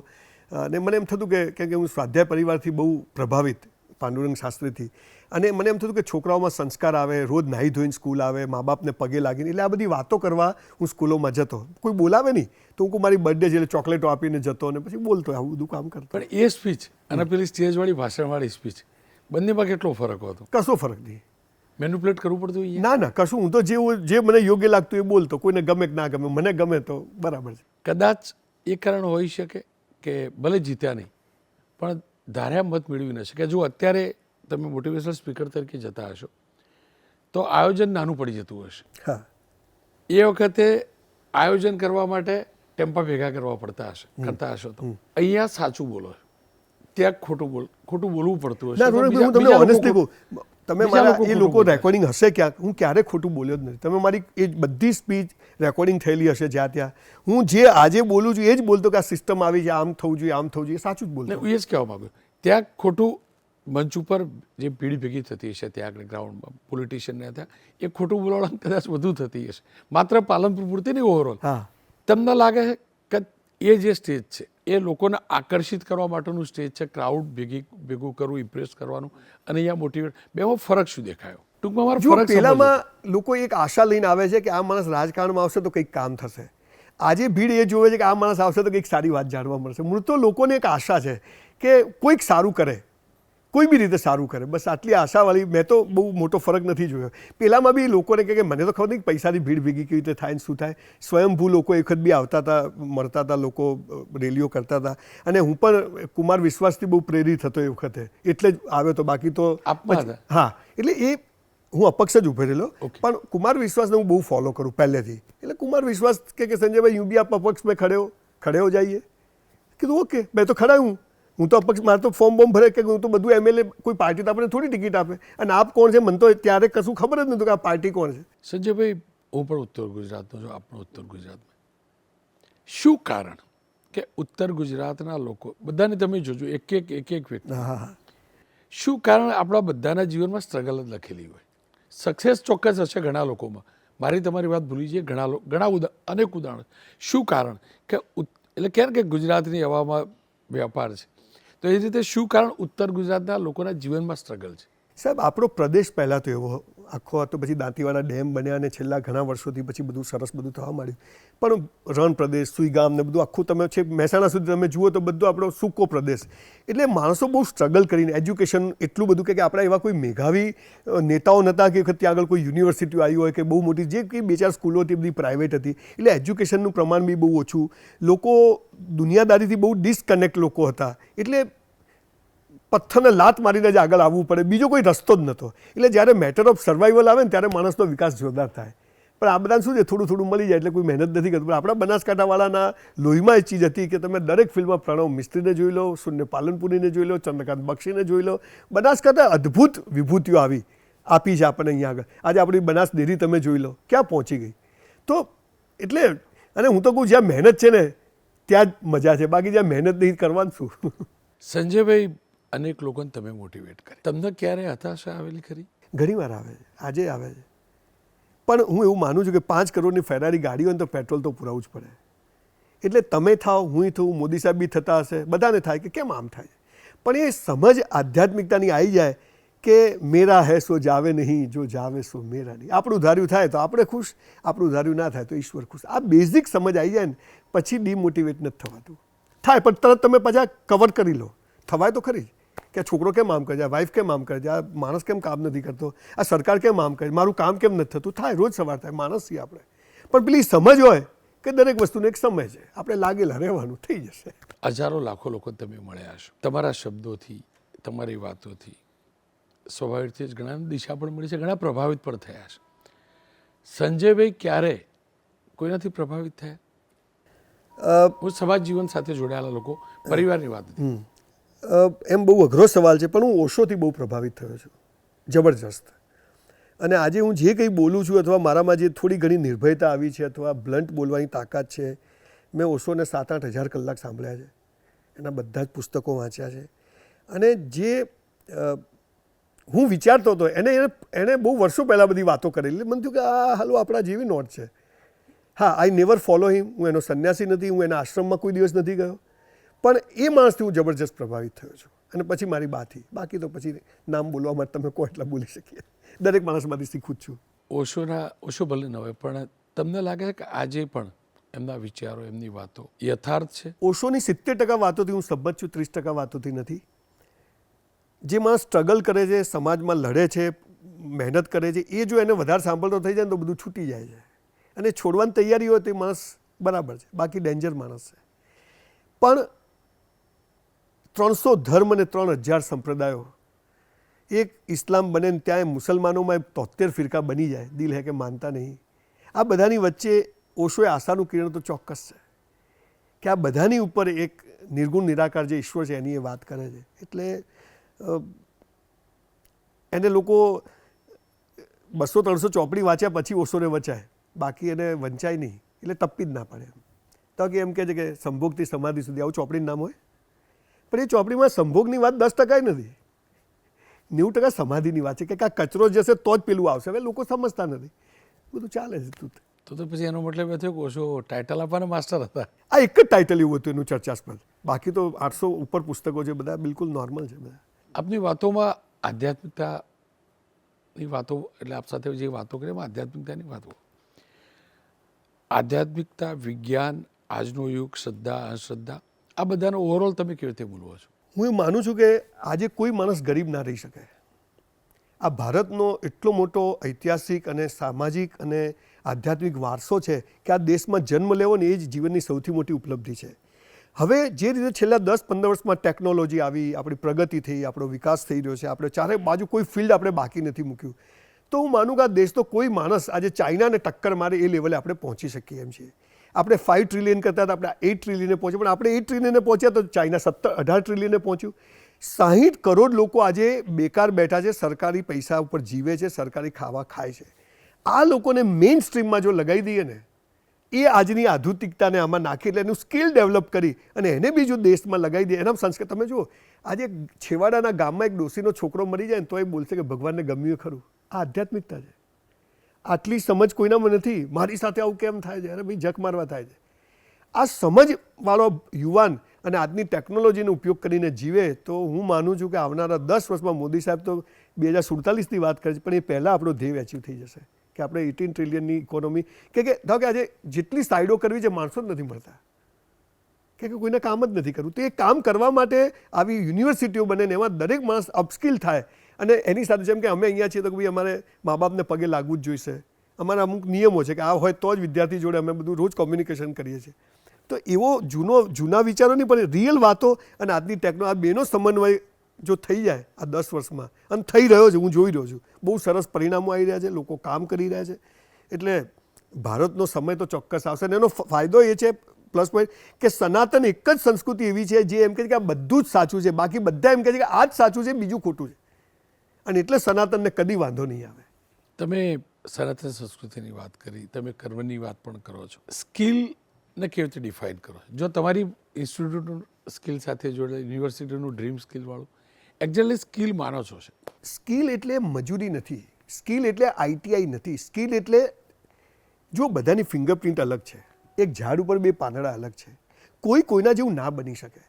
અને મને એમ થતું કે હું સ્વાધ્યાય પરિવારથી બહુ પ્રભાવિત, પાંડુરંગ શાસ્ત્રીથી. અને મને એમ થતું કે છોકરાઓમાં સંસ્કાર આવે, રોજ નાહી ધોઈને સ્કૂલ આવે, મા બાપને પગે લાગીને, એટલે આ બધી વાતો કરવા હું સ્કૂલોમાં જતો. કોઈ બોલાવે નહીં તો હું મારી બર્થડે છે એટલે ચોકલેટો આપીને જતો અને પછી બોલતો, આવું બધું કામ કરતો. પણ એ સ્પીચ અને પેલી સ્ટેજવાળી ભાષણવાળી સ્પીચ, બંનેમાં કેટલો ફરક હતો? કશો ફરક નહીં. મેન્યુપ્લેટ કરવું પડતું? ના ના, કશું. હું તો જે મને યોગ્ય લાગતું એ બોલતો. કોઈને ગમે કે ના ગમે, મને ગમે તો બરાબર છે. કદાચ એ કારણ હોઈ શકે કે ભલે જીત્યા નહીં પણ ધાર્યા મત મેળવી ન શકે. જો અત્યારે તમે મોટિવેશનલ સ્પીકર તરીકે જતા હશો તો આયોજન નાનું પડી જતું હશે. હા, એ વખતે આયોજન કરવા માટે ટેમ્પા ભેગા કરવા પડતા હશે, કરતા હશો. તો અહીંયા સાચું બોલો, ત્યાં ખોટું બોલવું પડતું હશે. હું તમને ઓનેસ્ટલી કહું, તમે મારા એ લોકો રેકોર્ડિંગ હશે ક્યાંક, હું ક્યારેય ખોટું બોલ્યો જ નથી. તમે મારી એ બધી સ્પીચ રેકોર્ડિંગ થયેલી હશે જ્યાં ત્યાં. હું જે આજે બોલું છું એ જ બોલતો કે આ સિસ્ટમ આવી છે, આમ થવું જોઈએ, આમ થવું જોઈએ, સાચું જ બોલતો. હું એ જ કહેવા માંગુ, ત્યાં ખોટું મંચ ઉપર જે ભીડ ભેગી થતી હશે ત્યાં આગળ ગ્રાઉન્ડમાં પોલિટિશિયનને ત્યાં, એ ખોટું બોલાવવાનું કદાચ વધુ થતી હશે. માત્ર પાલનપુર પૂરતી નહીં, ઓવરઓલ. હા, તમને લાગે છે કે એ જે સ્ટેજ છે એ લોકોને આકર્ષિત કરવા માટેનું સ્ટેજ છે, ક્રાઉડ ભેગું કરવું, ઇમ્પ્રેસ કરવાનું, અને અહીંયા મોટિવેટ, બેમાં ફરક શું દેખાયો? ટૂંકમાં મારો ફરક પહેલામાં લોકો એક આશા લઈને આવે છે કે આ માણસ રાજકારણમાં આવશે તો કંઈક કામ થશે. આજે ભીડ એ જોવે છે કે આ માણસ આવશે તો કંઈક સારી વાત જાણવા મળશે. મૂળ તો લોકોને એક આશા છે કે કોઈક સારું કરે, કોઈ બી રીતે સારું કરે, બસ આટલી આશાવાળી. મેં તો બહુ મોટો ફરક નથી જોયો. પહેલામાં બી લોકોને કે મને તો ખબર નહીં પૈસાની ભીડ ભેગી કેવી રીતે થાય ને શું થાય. સ્વયંભૂ લોકો એક વખત બી આવતા હતા, મળતા હતા, લોકો રેલીઓ કરતા હતા. અને હું પણ કુમાર વિશ્વાસથી બહુ પ્રેરિત હતો એ વખતે, એટલે જ આવ્યો હતો. બાકી તો હા, એટલે એ હું અપક્ષ જ ઉભો રહેલો. પણ કુમાર વિશ્વાસને હું બહુ ફોલો કરું પહેલેથી. એટલે કુમાર વિશ્વાસ કે સંજયભાઈ યુ બી આપ અપક્ષ મેં ખડે હો જાઈએ. કીધું ઓકે, મેં તો ખડા હું તો અપક્ષ, મારે તો ફોર્મ બોર્મ ભરે કે હું તો બધું MLA, કોઈ પાર્ટી તો આપણે થોડી ટિકિટ આપે. અને આપ કોણ છે મને તો ત્યારે કશું ખબર જ નહોતું કે આ પાર્ટી કોણ છે. સંજયભાઈ, હું પણ ઉત્તર ગુજરાતનો છું, આપ પણ ઉત્તર ગુજરાતમાં. શું કારણ કે ઉત્તર ગુજરાતના લોકો બધાને તમે જોજો, એક વ્યક્તિ, શું કારણ આપણા બધાના જીવનમાં સ્ટ્રગલ જ લખેલી હોય. સક્સેસ ચોક્કસ હશે ઘણા લોકોમાં, મારી તમારી વાત ભૂલી જઈએ, અનેક ઉદાહરણ. શું કારણ કે એટલે ક્યાં કે ગુજરાતની હવામાં વ્યાપાર છે, તો એ રીતે શું કારણ ઉત્તર ગુજરાતના લોકોના જીવનમાં સ્ટ્રગલ છે? સાહેબ, આપણો પ્રદેશ પહેલાં તો એવો આખો હતો, પછી દાંતીવાડા ડેમ બન્યા અને છેલ્લા ઘણા વર્ષોથી પછી બધું સરસ બધું થવા માંડ્યું. પણ રણ પ્રદેશ, સુઈગામ ને બધું આખું તમે છે મહેસાણા સુધી તમે જુઓ તો બધું આપણો સૂકો પ્રદેશ. એટલે માણસો બહુ સ્ટ્રગલ કરીને, એજ્યુકેશન એટલું બધું કે આપણા એવા કોઈ મેઘાવી નેતાઓ નહોતા કે ત્યાં આગળ કોઈ યુનિવર્સિટીઓ આવી હોય કે બહુ મોટી, જે કંઈ 2-4 સ્કૂલો હતી બધી પ્રાઇવેટ હતી. એટલે એજ્યુકેશનનું પ્રમાણ બી બહુ ઓછું. લોકો દુનિયાદારીથી બહુ ડિસ્કનેક્ટ લોકો હતા. એટલે પથ્થરને લાત મારીને જ આગળ આવવું પડે, બીજો કોઈ રસ્તો જ નહોતો. એટલે જ્યારે મેટર ઓફ સર્વાઈવલ આવે ને ત્યારે માણસનો વિકાસ જોરદાર થાય. પણ આ બધા શું છે, થોડું થોડું મળી જાય એટલે કોઈ મહેનત નથી કરતું. પણ આપણા બનાસકાંઠાવાળાના લોહીમાં એ ચીજ હતી કે તમે દરેક ફિલ્મમાં પ્રણવ મિસ્ત્રીને જોઈ લો, શૂન્ય પાલનપુરીને જોઈ લો, ચંદ્રકાંત બક્ષીને જોઈ લો. બનાસકાંઠા અદ્ભુત વિભૂતિઓ આપી છે આપણને અહીંયા આગળ. આજે આપણી બનાસ ડેરી તમે જોઈ લો ક્યાં પહોંચી ગઈ. તો એટલે, અને હું તો કહું જ્યાં મહેનત છે ને ત્યાં જ મજા છે, બાકી જ્યાં મહેનત નહીં કરવાનું શું. સંજયભાઈ, અનેક લોકોને તમે મોટિવેટ કરે, તમને ક્યારે હતાશા આવેલી ખરી? ઘણી વાર આવે છે, આજે આવે છે. પણ હું એવું માનું છું કે 5 કરોડની ફેરારી ગાડી હોય ને તો પેટ્રોલ તો પુરાવું જ પડે. એટલે તમે થાવ, હું થવું, મોદી સાહેબ બી થતા હશે, બધાને થાય કે કેમ આમ થાય. પણ એ સમજ આધ્યાત્મિકતાની આવી જાય કે મેરા હૈ સો જાવે નહીં, જો જાવે સો મેરા નહીં. આપણું ધાર્યું થાય તો આપણે ખુશ, આપણું ધાર્યું ના થાય તો ઈશ્વર ખુશ. આ બેઝિક સમજ આવી જાય ને પછી ડિમોટિવેટ નથી થવાતું. થાય પણ તરત તમે પાછા કવર કરી લો. થવાય તો ખરી જ કે છોકરો કેમ આમ કરે છે, આ વાઈફ કેમ આમ કરે છે, આ માણસ કેમ કામ નથી કરતો, આ સરકાર કેમ આમ કરે, મારું કામ કેમ નથી થતું. થાય, રોજ સવાર થાય, માણસ છીએ આપણે. પણ પેલી સમજ હોય કે દરેક વસ્તુનો એક સમય છે, આપણે લાગેલા રહેવાનું, થઈ જશે. હજારો લાખો લોકો તમે મળ્યા છો. તમારા શબ્દોથી, તમારી વાતોથી સ્વાભાવિકથી જ ઘણા દિશા પણ મળી છે, ઘણા પ્રભાવિત પણ થયા છે. સંજયભાઈ ક્યારે કોઈનાથી પ્રભાવિત થયા? હું સમાજ જીવન સાથે જોડાયેલા લોકો, પરિવારની વાત નથી. એમ બહુ અઘરો સવાલ છે, પણ હું ઓશોથી બહુ પ્રભાવિત થયો છું, જબરજસ્ત. અને આજે હું જે કંઈ બોલું છું અથવા મારામાં જે થોડી ઘણી નિર્ભયતા આવી છે અથવા બ્લન્ટ બોલવાની તાકાત છે, મેં ઓશોને 7-8 હજાર કલાક સાંભળ્યા છે, એના બધા જ પુસ્તકો વાંચ્યા છે. અને જે હું વિચારતો હતો એને બહુ વર્ષો પહેલાં બધી વાતો કરેલી. મને થયું કે આ હાલો આપણા જેવી નોટ છે. હા, આઈ નેવર ફોલો હિમ. હું એનો સંન્યાસી નથી, હું એના આશ્રમમાં કોઈ દિવસ નથી ગયો, પણ એ માણસથી હું જબરજસ્ત પ્રભાવિત થયો છું. અને પછી મારી બાથી, બાકી તો પછી નામ બોલવા માટે તમે કહો એટલા બોલી શકીએ. દરેક માણસમાંથી શીખું જ છું. ઓશો ભલે ન હોય, પણ તમને લાગે છે કે આજે પણ એમના વિચારો, એમની વાતો યથાર્થ છે? ઓશોની 70% વાતોથી હું સંમત છું, 30% વાતોથી નથી. જે માણસ સ્ટ્રગલ કરે છે, સમાજમાં લડે છે, મહેનત કરે છે, એ જો એને વધારે સાંભળતો થઈ જાય ને તો બધું છૂટી જાય છે. અને છોડવાની તૈયારી હોય તો એ માણસ બરાબર છે, બાકી ડેન્જર માણસ છે. પણ 300 ધર્મ અને 3000 સંપ્રદાયો, એક ઇસ્લામ બને ને ત્યાં મુસલમાનોમાં 73 ફિરકા બની જાય, દિલ હે કે માનતા નહીં. આ બધાની વચ્ચે ઓશોએ આશાનું કિરણ તો ચોક્કસ છે કે આ બધાની ઉપર એક નિર્ગુણ નિરાકાર જે ઈશ્વર છે એની એ વાત કરે છે. એટલે એને લોકો 200-300 ચોપડી વાંચ્યા પછી ઓશોને વચાય, બાકી એને વંચાય નહીં, એટલે ટપ્પી જ ના પડે. તો કે એમ કહે છે કે સંભોગથી સમાધિ સુધી આવું ચોપડીનું નામ હોય, પણ એ ચોપડીમાં સંભોગની વાત 10% નથી, 90% સમાધિની વાત છે કે આ કચરો જશે તો જ પેલું આવશે. હવે લોકો સમજતા નથી, બધું ચાલે છે. તો પછી એનો મતલબ એ થયો કે ઓશો ટાઇટલ આપવાના માસ્ટર હતા. આ એક જ ટાઇટલ એવું હતું એનું ચર્ચાસ્પદ, બાકી તો 800 ઉપર પુસ્તકો છે, બધા બિલકુલ નોર્મલ છે બધા. આપની વાતોમાં આધ્યાત્મિકતાની વાતો, એટલે આપ સાથે જે વાતો કરી એમાં આધ્યાત્મિકતાની વાતો, આધ્યાત્મિકતા, વિજ્ઞાન, આજનો યુગ, શ્રદ્ધા, અંધશ્રદ્ધા, આ બધાનો ઓવરઓલ તમે કેવી રીતે બોલવો છો? હું એ માનું છું કે આજે કોઈ માણસ ગરીબ ના રહી શકે. આ ભારતનો એટલો મોટો ઐતિહાસિક અને સામાજિક અને આધ્યાત્મિક વારસો છે કે આ દેશમાં જન્મ લેવો ને એ જ જીવનની સૌથી મોટી ઉપલબ્ધિ છે. હવે જે રીતે છેલ્લા 10-15 વર્ષમાં ટેકનોલોજી આવી, આપણી પ્રગતિ થઈ, આપણો વિકાસ થઈ રહ્યો છે, આપણે ચારે બાજુ કોઈ ફિલ્ડ આપણે બાકી નથી મૂક્યું, તો હું માનું કે આ દેશનો કોઈ માણસ આજે ચાઇનાને ટક્કર મારે એ લેવલે આપણે પહોંચી શકીએ એમ છીએ. આપણે 5 ટ્રિલિયન કરતા હતા, આપણે 8 ટ્રિલિયને પહોંચ્યા, પણ આપણે 8 ટ્રિલિયને પહોંચ્યા તો ચાઇના 18 ટ્રિલિયને પહોંચ્યું. 60 કરોડ લોકો આજે બેકાર બેઠા છે, સરકારી પૈસા ઉપર જીવે છે, સરકારી ખાવા ખાય છે. આ લોકોને મેઇન સ્ટ્રીમમાં જો લગાવી દઈએ ને, એ આજની આધુનિકતાને આમાં નાખી એટલે એનું સ્કિલ ડેવલપ કરી અને એને બી જો દેશમાં લગાવી દે, એના સંસ્કાર. તમે જુઓ આજે છેવાડાના ગામમાં એક ડોશીનો છોકરો મરી જાય ને તો એ બોલશે કે ભગવાનને ગમ્યું ખરું. આ આધ્યાત્મિકતા છે. આટલી સમજ કોઈનામાં નથી. મારી સાથે આવું કેમ થાય છે? અરે ભાઈ, જક મારવા થાય છે. આ સમજવાળો યુવાન અને આજની ટેકનોલોજીનો ઉપયોગ કરીને જીવે તો હું માનું છું કે આવનારા 10 વર્ષમાં મોદી સાહેબ તો 2047ની વાત કરે છે, પણ એ પહેલાં આપણો ધ્યેય એચીવ થઈ જશે કે આપણે 18 ટ્રિલિયનની ઇકોનોમી કે ધારો કે આજે જેટલી સાઈડો કરવી છે માણસો જ નથી મળતા, કે કોઈને કામ જ નથી કરવું. તો એ કામ કરવા માટે આવી યુનિવર્સિટીઓ બને ને એમાં દરેક માણસ અપસ્કિલ થાય. અને એની સાથે જેમ કે અમે અહીંયા છીએ તો ભાઈ અમારે મા બાપને પગે લાગવું જ જોઈશે, અમારા અમુક નિયમો છે કે આ હોય તો જ વિદ્યાર્થી જોડે અમે બધું રોજ કોમ્યુનિકેશન કરીએ છીએ. તો એવો જૂના વિચારો નહીં, પણ રિયલ વાતો અને આજની ટેકનોલોજી, આ બેનો સમન્વય જો થઈ જાય આ 10 વર્ષમાં, અને થઈ રહ્યો છે, હું જોઈ રહ્યો છું, બહુ સરસ પરિણામો આવી રહ્યા છે, લોકો કામ કરી રહ્યા છે. એટલે ભારતનો સમય તો ચોક્કસ આવશે. અને એનો ફાયદો એ છે, પ્લસ પોઈન્ટ, કે સનાતન એક જ સંસ્કૃતિ એવી છે જે એમ કહે છે કે આ બધું જ સાચું છે, બાકી બધા એમ કહે છે કે આ જ સાચું છે, બીજું ખોટું છે. અને એટલે સનાતનને કદી વાંધો નહીં આવે. તમે સનાતન સંસ્કૃતિની વાત કરી, તમે કર્મની વાત પણ કરો છો. સ્કિલને કેવી રીતે ડિફાઇન કરો? જો તમારી ઇન્સ્ટિટ્યૂટનું સ્કિલ સાથે જોડે યુનિવર્સિટીનું ડ્રીમ સ્કિલવાળું એક્ઝેક્ટલી સ્કિલ માનો છો? સ્કિલ એટલે મજૂરી નથી, સ્કિલ એટલે ITI નથી. સ્કિલ એટલે જો બધાની ફિંગરપ્રિન્ટ અલગ છે, એક ઝાડ ઉપર 2 પાંદડા અલગ છે, કોઈ કોઈના જેવું ના બની શકે,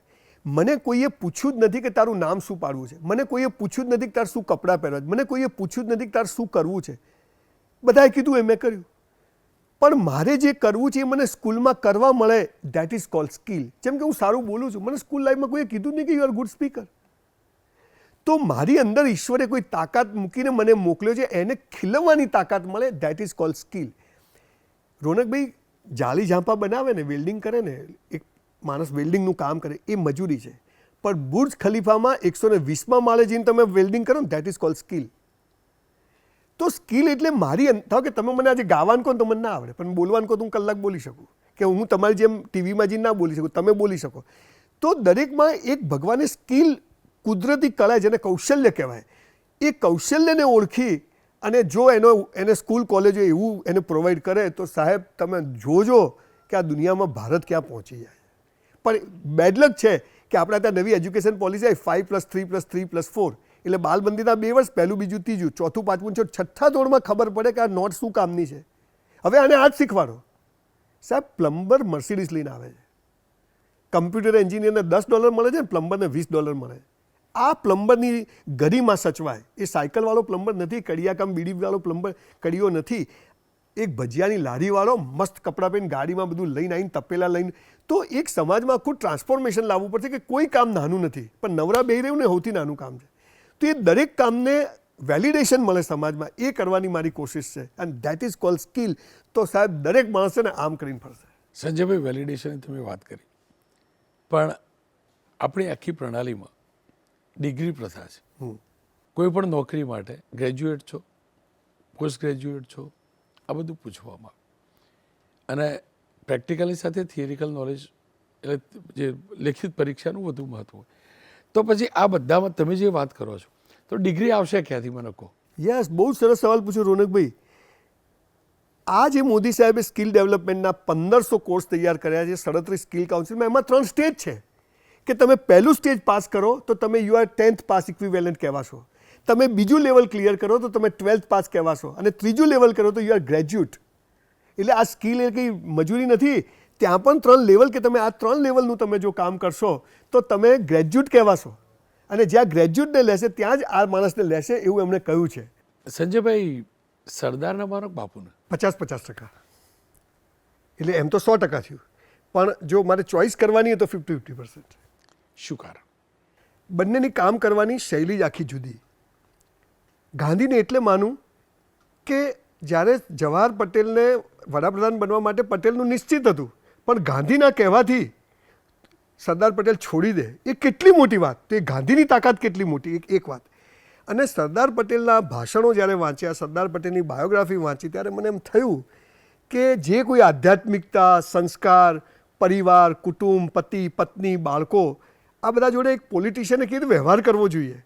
મને કોઈએ પૂછ્યું જ નથી કે તારું નામ શું પાડવું છે, મને કોઈએ પૂછ્યું જ નથી કે તારે શું કપડાં પહેરવા છે, મને કોઈએ પૂછ્યું જ નથી કે તારે શું કરવું છે. બધાએ કીધું એ મેં કર્યું. પણ મારે જે કરવું છે એ મને સ્કૂલમાં કરવા મળે, દેટ ઇઝ કોલ્ડ સ્કિલ. જેમ કે હું સારું બોલું છું, મને સ્કૂલ લાઈફમાં કોઈએ કીધું જ નહીં કે યુ આર ગુડ સ્પીકર. તો મારી અંદર ઈશ્વરે કોઈ તાકાત મૂકીને મને મોકલ્યો છે, એને ખીલવવાની તાકાત મળે, દેટ ઇઝ કોલ્ડ સ્કિલ. રોનકભાઈ, જાળી ઝાંપા બનાવે ને, વેલ્ડિંગ કરે ને, એક માણસ વેલ્ડિંગનું કામ કરે, એ મજૂરી છે. પણ બુર્જ ખલીફામાં 120મા માળે જઈને તમે વેલ્ડિંગ કરો ને, દેટ ઇઝ કોલ્ડ સ્કિલ. તો સ્કિલ એટલે મારી થાવ કે તમે મને આજે ગાવાનું કહો તો મને ના આવડે, પણ બોલવાનું કહો તો હું કલાક બોલી શકું, કે હું તમારી જેમ ટીવીમાં જઈને ના બોલી શકું, તમે બોલી શકો. તો દરેકમાં એક ભગવાને સ્કિલ, કુદરતી કળા જેને કૌશલ્ય કહેવાય, એ કૌશલ્યને ઓળખી અને જો એને સ્કૂલ કોલેજો એવું એને પ્રોવાઈડ કરે તો સાહેબ તમે જોજો કે આ દુનિયામાં ભારત ક્યાં પહોંચી જાય. પણ બેડલક છે કે આપણા ત્યાં નવી એજ્યુકેશન પોલિસી આવી 5+3+3+4, એટલે બાલબંધીના 2 વર્ષ, પહેલું બીજું ત્રીજું ચોથું પાંચમું છઠ્ઠા ધોરણમાં ખબર પડે કે આ નોટ શું કામની છે. હવે આને આ જ શીખવાડો. સાહેબ, પ્લમ્બર મર્સિડીઝ લઈને આવે છે, કમ્પ્યુટર એન્જિનિયરને $10 મળે છે ને પ્લમ્બરને $20 મળે. આ પ્લમ્બરની ગરિમા સચવાય. એ સાયકલવાળો પ્લમ્બર નથી, કડિયાકામ બીડીવાળો પ્લમ્બર કડીઓ નથી, એક ભજીયાની લારીવાળો મસ્ત કપડાં પહેરીને ગાડીમાં બધું લઈને આવીને તપેલા લઈને. તો એક સમાજમાં આખું ટ્રાન્સફોર્મેશન લાવવું પડશે કે કોઈ કામ નાનું નથી, પણ નવરા બેહી રહ્યું ને સૌથી નાનું કામ છે. તો એ દરેક કામને વેલિડેશન મળે સમાજમાં, એ કરવાની મારી કોશિશ છે, and that is called skill. તો સાહેબ દરેક માણસને આમ કરીને ફરશે. સંજયભાઈ, વેલિડેશનની તમે વાત કરી, પણ આપણી આખી પ્રણાલીમાં ડિગ્રી પ્રથા છે. કોઈ પણ નોકરી માટે ગ્રેજ્યુએટ છો, પોસ્ટ ગ્રેજ્યુએટ છો, આ બધું પૂછવામાં આવે, અને પ્રેક્ટિકલી સાથે થિયરિકલ નોલેજ એટલે જે લેખિત પરીક્ષાનું વધુ મહત્વ હોય. તો પછી આ બધામાં તમે જે વાત કરો છો, તો ડિગ્રી આવશે ક્યાંથી, મને કહો. યસ, બહુ સરસ સવાલ પૂછ્યો રોનકભાઈ. આ જે મોદી સાહેબે સ્કિલ ડેવલપમેન્ટના 1500 કોર્સ તૈયાર કર્યા છે 37 સ્કિલ કાઉન્સિલમાં, એમાં 3 સ્ટેજ છે કે તમે પહેલું સ્ટેજ પાસ કરો તો તમે you are 10th pass equivalent કહેવાશો, તમે બીજું લેવલ ક્લિયર કરો તો તમે 12th પાસ કહેવાશો, અને ત્રીજું લેવલ કરો તો યુ આર ગ્રેજ્યુએટ. એટલે આ સ્કિલ એ કંઈ મજૂરી નથી, ત્યાં પણ 3 લેવલ કે તમે આ 3 લેવલનું તમે જો કામ કરશો તો તમે ગ્રેજ્યુએટ કહેવાશો, અને જ્યાં ગ્રેજ્યુએટને લેશે ત્યાં જ આ માણસને લેશે, એવું એમણે કહ્યું છે. સંજયભાઈ, સરદારના મારો બાપુને 50%. એટલે એમ તો 100% થયું, પણ જો મારે ચોઈસ કરવાની હોય તો 50-50%. શું કારણ? બંનેની કામ કરવાની શૈલી જ આખી જુદી. ગાંધીને એટલે માનું કે જ્યારે જવાહર પટેલને વડાપ્રધાન બનવા માટે પટેલનું નિશ્ચિત હતું, પણ ગાંધીના કહેવાથી સરદાર પટેલ છોડી દે, એ કેટલી મોટી વાત. તો એ ગાંધીની તાકાત કેટલી મોટી, એક વાત. અને સરદાર પટેલના ભાષણો જ્યારે વાંચ્યા, સરદાર પટેલની બાયોગ્રાફી વાંચી, ત્યારે મને એમ થયું કે જે કોઈ આધ્યાત્મિકતા, સંસ્કાર, પરિવાર, કુટુંબ, પતિ, પત્ની, બાળકો, આ બધા જોડે એક પોલિટિશિયને કેવી રીતે વ્યવહાર કરવો જોઈએ,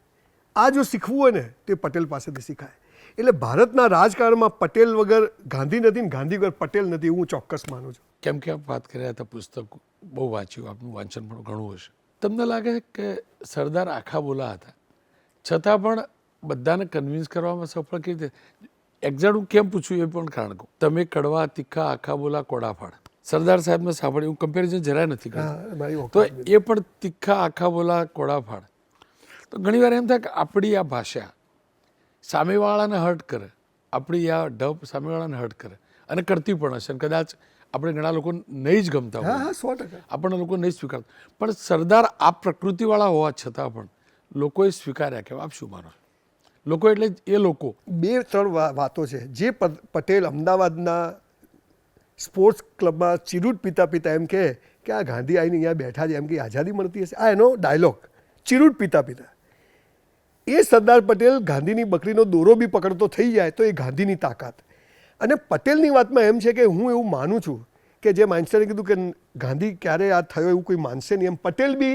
આ જો શીખવું હોય ને તો એ પટેલ પાસેથી શીખાય. એટલે ભારતના રાજકારણમાં પટેલ વગર ગાંધી નથી ને ગાંધી વગર પટેલ નથી, એવું હું ચોક્કસ માનું છું. કેમ કે આપ વાત કર્યા હતા, પુસ્તક બહુ વાંચ્યું, આપનું વાંચન પણ ઘણું હશે. તમને લાગે કે સરદાર આખા બોલા હતા, છતાં પણ બધાને કન્વિન્સ કરવામાં સફળ કેવી રીતે? એક્ઝેક્ટ હું કેમ પૂછું એ પણ કારણ કહું. તમે કડવા, તીખા, આખા બોલા, કોડાફાડ, સરદાર સાહેબને સાંભળ્યું, હું કમ્પેરિઝન જરાય નથી કરતો, તો એ પણ તીખા, આખા બોલા, કોડાફાડ. તો ઘણી વાર એમ થાય કે આપણી આ ભાષા સામેવાળાને હર્ટ કરે, આપણી આ ઢબ સામેવાળાને હર્ટ કરે, અને કરતી પણ હશે, અને કદાચ આપણે ઘણા લોકો નહીં જ ગમતા હોય, 100%. આપણને લોકો નહીં સ્વીકારતા, પણ સરદાર આ પ્રકૃતિવાળા હોવા છતાં પણ લોકોએ સ્વીકાર્યા. કેમ, આપ શું માનો છો? લોકો એટલે એ લોકો 2-3 વાતો છે. જે પટેલ અમદાવાદના સ્પોર્ટ્સ ક્લબમાં ચીરૂટ પીતા પીતા એમ કહે કે આ ગાંધી આવીને અહીંયા બેઠા છે, એમ કે આઝાદી મળતી હશે, આ એનો ડાયલોગ, ચીરૂટ પીતા પીતા. એ સરદાર પટેલ ગાંધીની બકરીનો દોરો બી પકડતો થઈ જાય તો એ ગાંધીની તાકાત. અને પટેલની વાતમાં એમ છે કે હું એવું માનું છું કે જે માઇન્સ્ટરે કીધું કે ગાંધી ક્યારે આ થયો એવું કોઈ માનશે નહીં, એમ પટેલ બી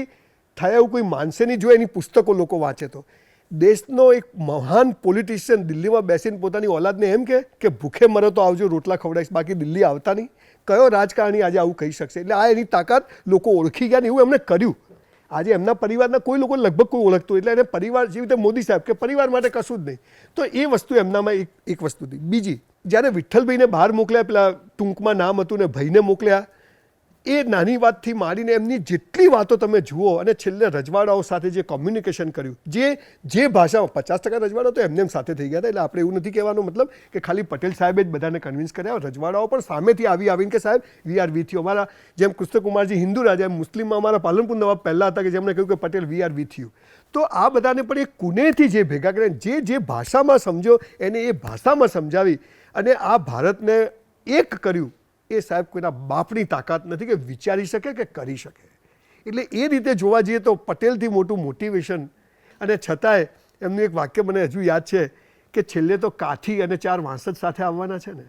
થયા એવું કોઈ માનશે નહીં જો એની પુસ્તકો લોકો વાંચે તો. દેશનો એક મહાન પોલિટિશિયન દિલ્હીમાં બેસીને પોતાની ઓલાદને એમ કે ભૂખે મરો તો આવજો, રોટલા ખવડાવીશ, બાકી દિલ્હી આવતા નહીં. કયો રાજકારણી આજે આવું કહી શકશે? એટલે આ એની તાકાત લોકો ઓળખી ગયા ને એવું એમણે કર્યું. આજે એમના પરિવારના કોઈ લોકો લગભગ કોઈ ઓળખતું, એટલે એને પરિવાર જેવી રીતે મોદી સાહેબ કે પરિવાર માટે કશું જ નહીં. તો એ વસ્તુ એમનામાં એક વસ્તુ હતી. બીજી, જ્યારે વિઠ્ઠલભાઈને બહાર મોકલ્યા, પેલા ટૂંકમાં નામ હતું ને ભાઈને મોકલ્યા, એ નાની વાતથી માંડીને એમની જેટલી વાતો તમે જુઓ અને છેલ્લે રજવાડાઓ સાથે જે કોમ્યુનિકેશન કર્યું, જે ભાષામાં 50% રજવાડાઓ તો એમને સાથે થઈ ગયા હતા. એટલે આપણે એવું નથી કહેવાનો મતલબ કે ખાલી પટેલ સાહેબે જ બધાને કન્વિન્સ કર્યા. રજવાડાઓ પણ સામેથી આવીને કે સાહેબ વી આર વિથ યુ. અમારા જેમ કૃષ્ણકુમારજી હિન્દુ રાજા, એમ મુસ્લિમમાં અમારા પાલનપુર નવાબ પહેલાં હતા કે જેમણે કહ્યું કે Patel we are with you. તો આ બધાને પણ એક કુનેથી જે ભેગા કર્યા, જે ભાષામાં સમજો એને એ ભાષામાં સમજાવી અને આ ભારતને એક કર્યું, એ સાહેબ કોઈના બાપની તાકાત નથી કે વિચારી શકે કે કરી શકે. એટલે એ રીતે જોવા જઈએ તો પટેલથી મોટું મોટિવેશન. અને છતાંય એમનું એક વાક્ય મને હજુ યાદ છે કે છેલ્લે તો કાઠી અને 4 વાંસ જ સાથે આવવાના છે ને.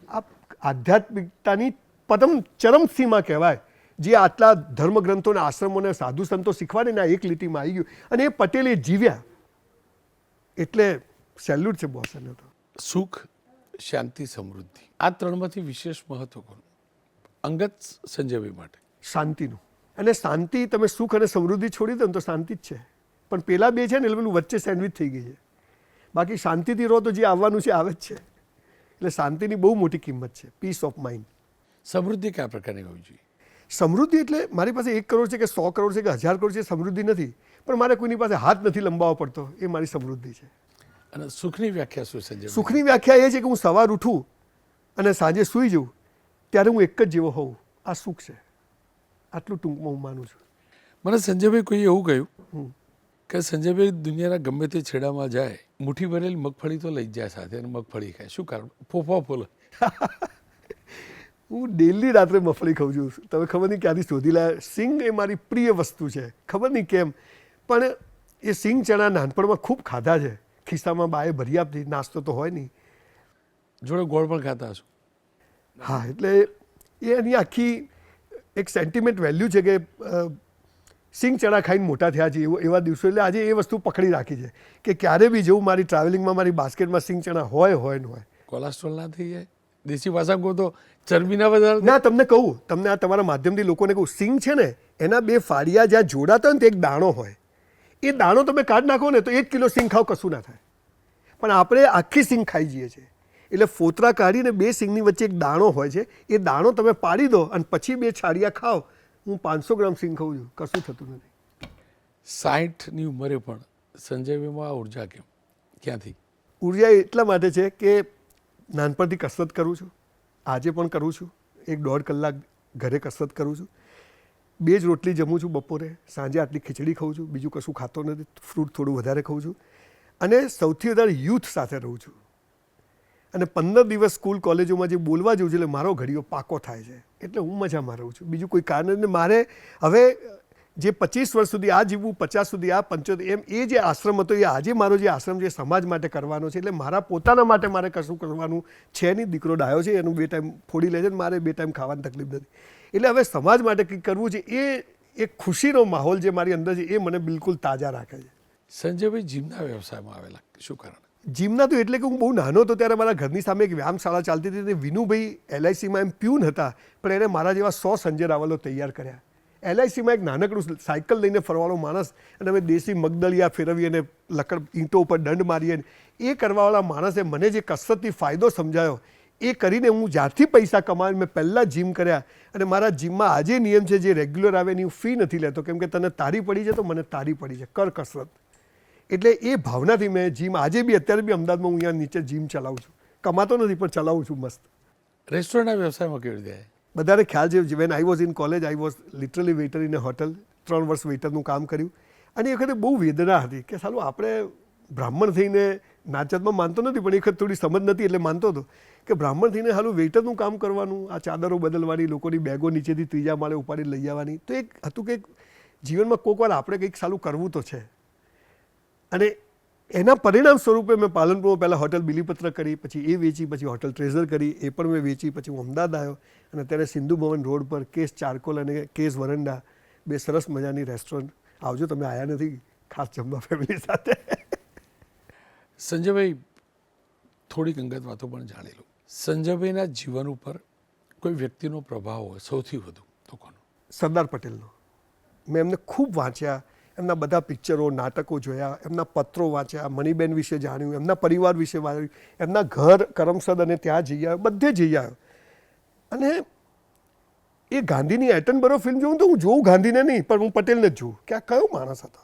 આ આધ્યાત્મિકતાની ચરમસીમા કહેવાય, જે આટલા ધર્મગ્રંથોને આશ્રમોને સાધુ સંતો શીખવાડે ને આ એક લીટીમાં આવી ગયું અને એ પટેલે જીવ્યા. એટલે સેલ્યુટ છે બોસને. તો સુખ, શાંતિ, સમૃદ્ધિ, આ ત્રણમાંથી વિશેષ મહત્વ કોનું અંગત સંજયભાઈ માટે? શાંતિનું. અને શાંતિ તમે સુખ અને સમૃદ્ધિ છોડી દો ને તો શાંતિ જ છે, પણ પેલા બે છે ને એટલે પેલું વચ્ચે સેન્ડવિચ થઈ ગઈ છે. બાકી શાંતિથી રહો તો જે આવવાનું છે આવે જ છે. એટલે શાંતિની બહુ મોટી કિંમત છે, પીસ ઓફ માઇન્ડ. સમૃદ્ધિ કયા પ્રકારની હોવી જોઈએ? સમૃદ્ધિ એટલે મારી પાસે 1 કરોડ છે કે 100 કરોડ છે કે 1000 કરોડ છે, સમૃદ્ધિ નથી. પણ મારે કોઈની પાસે હાથ નથી લંબાવવો પડતો, એ મારી સમૃદ્ધિ છે. અને સુખની વ્યાખ્યા શું સંજય? સુખની વ્યાખ્યા એ છે કે હું સવાર ઉઠું અને સાંજે સૂઈ જાઉં ત્યારે હું એક જ જેવો હોઉં, આ સુખ છે. આટલું ટૂંકમાં હું માનું છું. મને સંજયભાઈ કોઈ એવું કહ્યું કે સંજયભાઈ દુનિયાના ગમે તે છેડામાં જાય, મુઠ્ઠી ભરેલી મગફળી તો લઈ જ જાય સાથે, અને મગફળી ખાય. શું કારણ? ફોફા ફોલો. હું ડેલી રાત્રે મગફળી ખાઉં છું. તમે ખબર નહીં ક્યાંથી શોધી લાયા. સિંગ એ મારી પ્રિય વસ્તુ છે, ખબર નહીં કેમ. પણ એ સિંગ ચણા નાનપણમાં ખૂબ ખાધા છે. ખિસ્સામાં બાએ ભરી આપતી, નાસ્તો તો હોય નહીં. જોડે ગોળ પણ ખાતા હશો? હા, એટલે એ એની આખી એક સેન્ટિમેન્ટ વેલ્યુ છે કે સિંગ ચણા ખાઈને મોટા થયા છે એવા દિવસો. એટલે આજે એ વસ્તુ પકડી રાખી છે કે ક્યારે બી જવું મારી ટ્રાવેલિંગમાં મારી બાસ્કેટમાં સિંગ ચણા હોય ને હોય. કોલેસ્ટ્રોલ ના થઈ જાય? દેશી ભાષામાં કહું તો ચરબીના વધારે ના. તમને કહું, તમને આ તમારા માધ્યમથી લોકોને કહું, સિંગ છે ને એના 2 ફાડિયા જ્યાં જોડાતા હોય ને તો એક દાણો હોય. એ દાણો તમે કાઢી નાખો ને તો 1 કિલો સિંગ ખાવ કશું ના થાય. પણ આપણે આખી સિંગ ખાઈ જઈએ છીએ. એટલે ફોતરા કાઢીને 2 સિંગની વચ્ચે એક દાણો હોય છે, એ દાણો તમે પાડી દો અને પછી 2 છાડિયા ખાઓ. હું 500 ગ્રામ સિંગ ખાઉં છું, કશું થતું નથી. 60ની ઉંમરે પણ સંજયભાઈમાં આ ઉર્જા કેમ, ક્યાંથી? ઉર્જા એટલા માટે છે કે નાનપણથી કસરત કરું છું, આજે પણ કરું છું. 1-1.5 કલાક ઘરે કસરત કરું છું. 2 જ રોટલી જમું છું બપોરે, સાંજે આટલી ખીચડી ખાઉં છું, બીજું કશું ખાતો નથી. ફ્રૂટ થોડું વધારે ખાઉં છું. અને સૌથી વધારે યુથ સાથે રહું છું. અને 15 દિવસ સ્કૂલ કોલેજોમાં જે બોલવા જવું છે એટલે મારો ઘડીઓ પાકો થાય છે. એટલે હું મજામાં રહું છું, બીજું કોઈ કારણ નથી. મારે હવે જે 25 વર્ષ સુધી આ જીવવું, 50 સુધી આ, 75 એમ, એ જે આશ્રમ હતો એ આજે મારો જે આશ્રમ છે સમાજ માટે કરવાનો છે. એટલે મારા પોતાના માટે મારે કશું કરવાનું છે નહીં. દીકરો ડાયો છે, એનું 2 ટાઈમ ફોડી લે છે ને મારે 2 ટાઈમ ખાવાની તકલીફ નથી. એટલે હવે સમાજ માટે કંઈક કરવું છે. એ એક ખુશીનો માહોલ જે મારી અંદર છે એ મને બિલકુલ તાજા રાખે છે. સંજયભાઈ જીમના વ્યવસાયમાં આવેલા, શું કારણ? જીમના તો એટલે કે હું બહુ નાનો હતો ત્યારે મારા ઘરની સામે એક વ્યાયામશાળા ચાલતી હતી. વિનુભાઈ LICમાં એમ પ્યુન હતા, પણ એને મારા જેવા 100 સંજય રાવલો તૈયાર કર્યા. LICમાં એક નાનકડું સાયકલ લઈને ફરવાનો માણસ, અને અમે દેશી મગદળિયા ફેરવીએ અને ઈંટો ઉપર દંડ મારીએ, એ કરવાવાળા માણસે મને જે કસરતથી ફાયદો સમજાયો, એ કરીને હું જ્યારથી પૈસા કમાવીને મેં પહેલાં જીમ કર્યા. અને મારા જીમમાં આજે નિયમ છે, જે રેગ્યુલર આવે એની હું ફી નથી લેતો, કેમ કે તને તારી પડી છે તો મને તારી પડી છે, કર કસરત. એટલે એ ભાવનાથી મેં જીમ આજે બી, અત્યારે બી અમદાવાદમાં હું અહીંયા નીચે જીમ ચલાવું છું. કમાતો નથી પણ ચલાવું છું મસ્ત. રેસ્ટોરન્ટના વ્યવસાયમાં કેવી રીતે? બધાને ખ્યાલ છે, when I was in college I was literally waiter in a hotel. 3 વર્ષ વેઇટરનું કામ કર્યું. અને એ વખતે બહુ વેદના હતી કે સાલું આપણે બ્રાહ્મણ થઈને નાચતમાં માનતો નથી, પણ એ વખત થોડી સમજ નથી એટલે માનતો હતો કે બ્રાહ્મણ થઈને હાલું વેઇટરનું કામ કરવાનું, આ ચાદરો બદલવાની, લોકોની બેગો નીચેથી 3જા માળે ઉપાડી લઈ જવાની. તો એક હતું કે જીવનમાં કોઈક વાર આપણે કંઈક સાલું કરવું તો છે. અને એના પરિણામ સ્વરૂપે મેં પાલનપુરમાં પહેલાં હોટલ બિલીપત્ર કરી, પછી એ વેચી, પછી હોટલ ટ્રેઝર કરી, એ પણ મેં વેચી. પછી હું અમદાવાદ આવ્યો અને અત્યારે સિંધુ ભવન રોડ પર કેસ ચારકોલ અને કેસ વરંડા 2 સરસ મજાની રેસ્ટોરન્ટ. આવજો, તમે આવ્યા નથી ખાસ જમવા ફેમિલી સાથે. સંજયભાઈ, થોડીક અંગત વાતો પણ જાણી લો. સંજયભાઈના જીવન ઉપર કોઈ વ્યક્તિનો પ્રભાવ હોય સૌથી વધુ તો કોનો? સરદાર પટેલનો. મેં એમને ખૂબ વાંચ્યા, એમના બધા પિક્ચરો, નાટકો જોયા, એમના પત્રો વાંચ્યા, મણિબેન વિશે જાણ્યું, એમના પરિવાર વિશે વાંચ્યું, એમના ઘર કરમસદ અને ત્યાં જઈ આવ્યો, બધે જઈ આવ્યો. અને એ ગાંધીની એટનબરો ફિલ્મ જોઉં તો હું જોઉં ગાંધીને નહીં, પણ હું પટેલને જ જોઉં કે આ કયો માણસ હતો.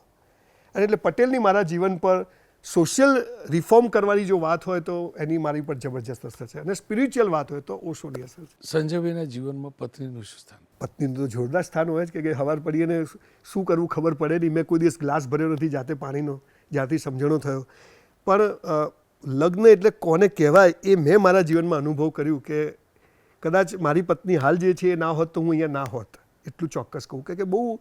અને એટલે પટેલની મારા જીવન પર સોશિયલ રિફોર્મ કરવાની જો વાત હોય તો એની મારી પર જબરજસ્ત અસર છે, અને સ્પિરિચ્યુઅલ વાત હોય તો ઓશોની અસર છે. સંજયભાઈના જીવનમાં પત્નીનું શું સ્થાન? પત્નીનું તો જોરદાર સ્થાન હોય જ કે સવાર પડીએ ને શું કરવું ખબર પડે નહીં. મેં કોઈ દિવસ ગ્લાસ ભર્યો નથી જાતે પાણીનો, જ્યાંથી સમજણો થયો. પણ લગ્ન એટલે કોને કહેવાય એ મેં મારા જીવનમાં અનુભવ કર્યું કે કદાચ મારી પત્ની હાલ જે છે એ ના હોત તો હું અહીંયા ના હોત, એટલું ચોક્કસ કહું. કે બહુ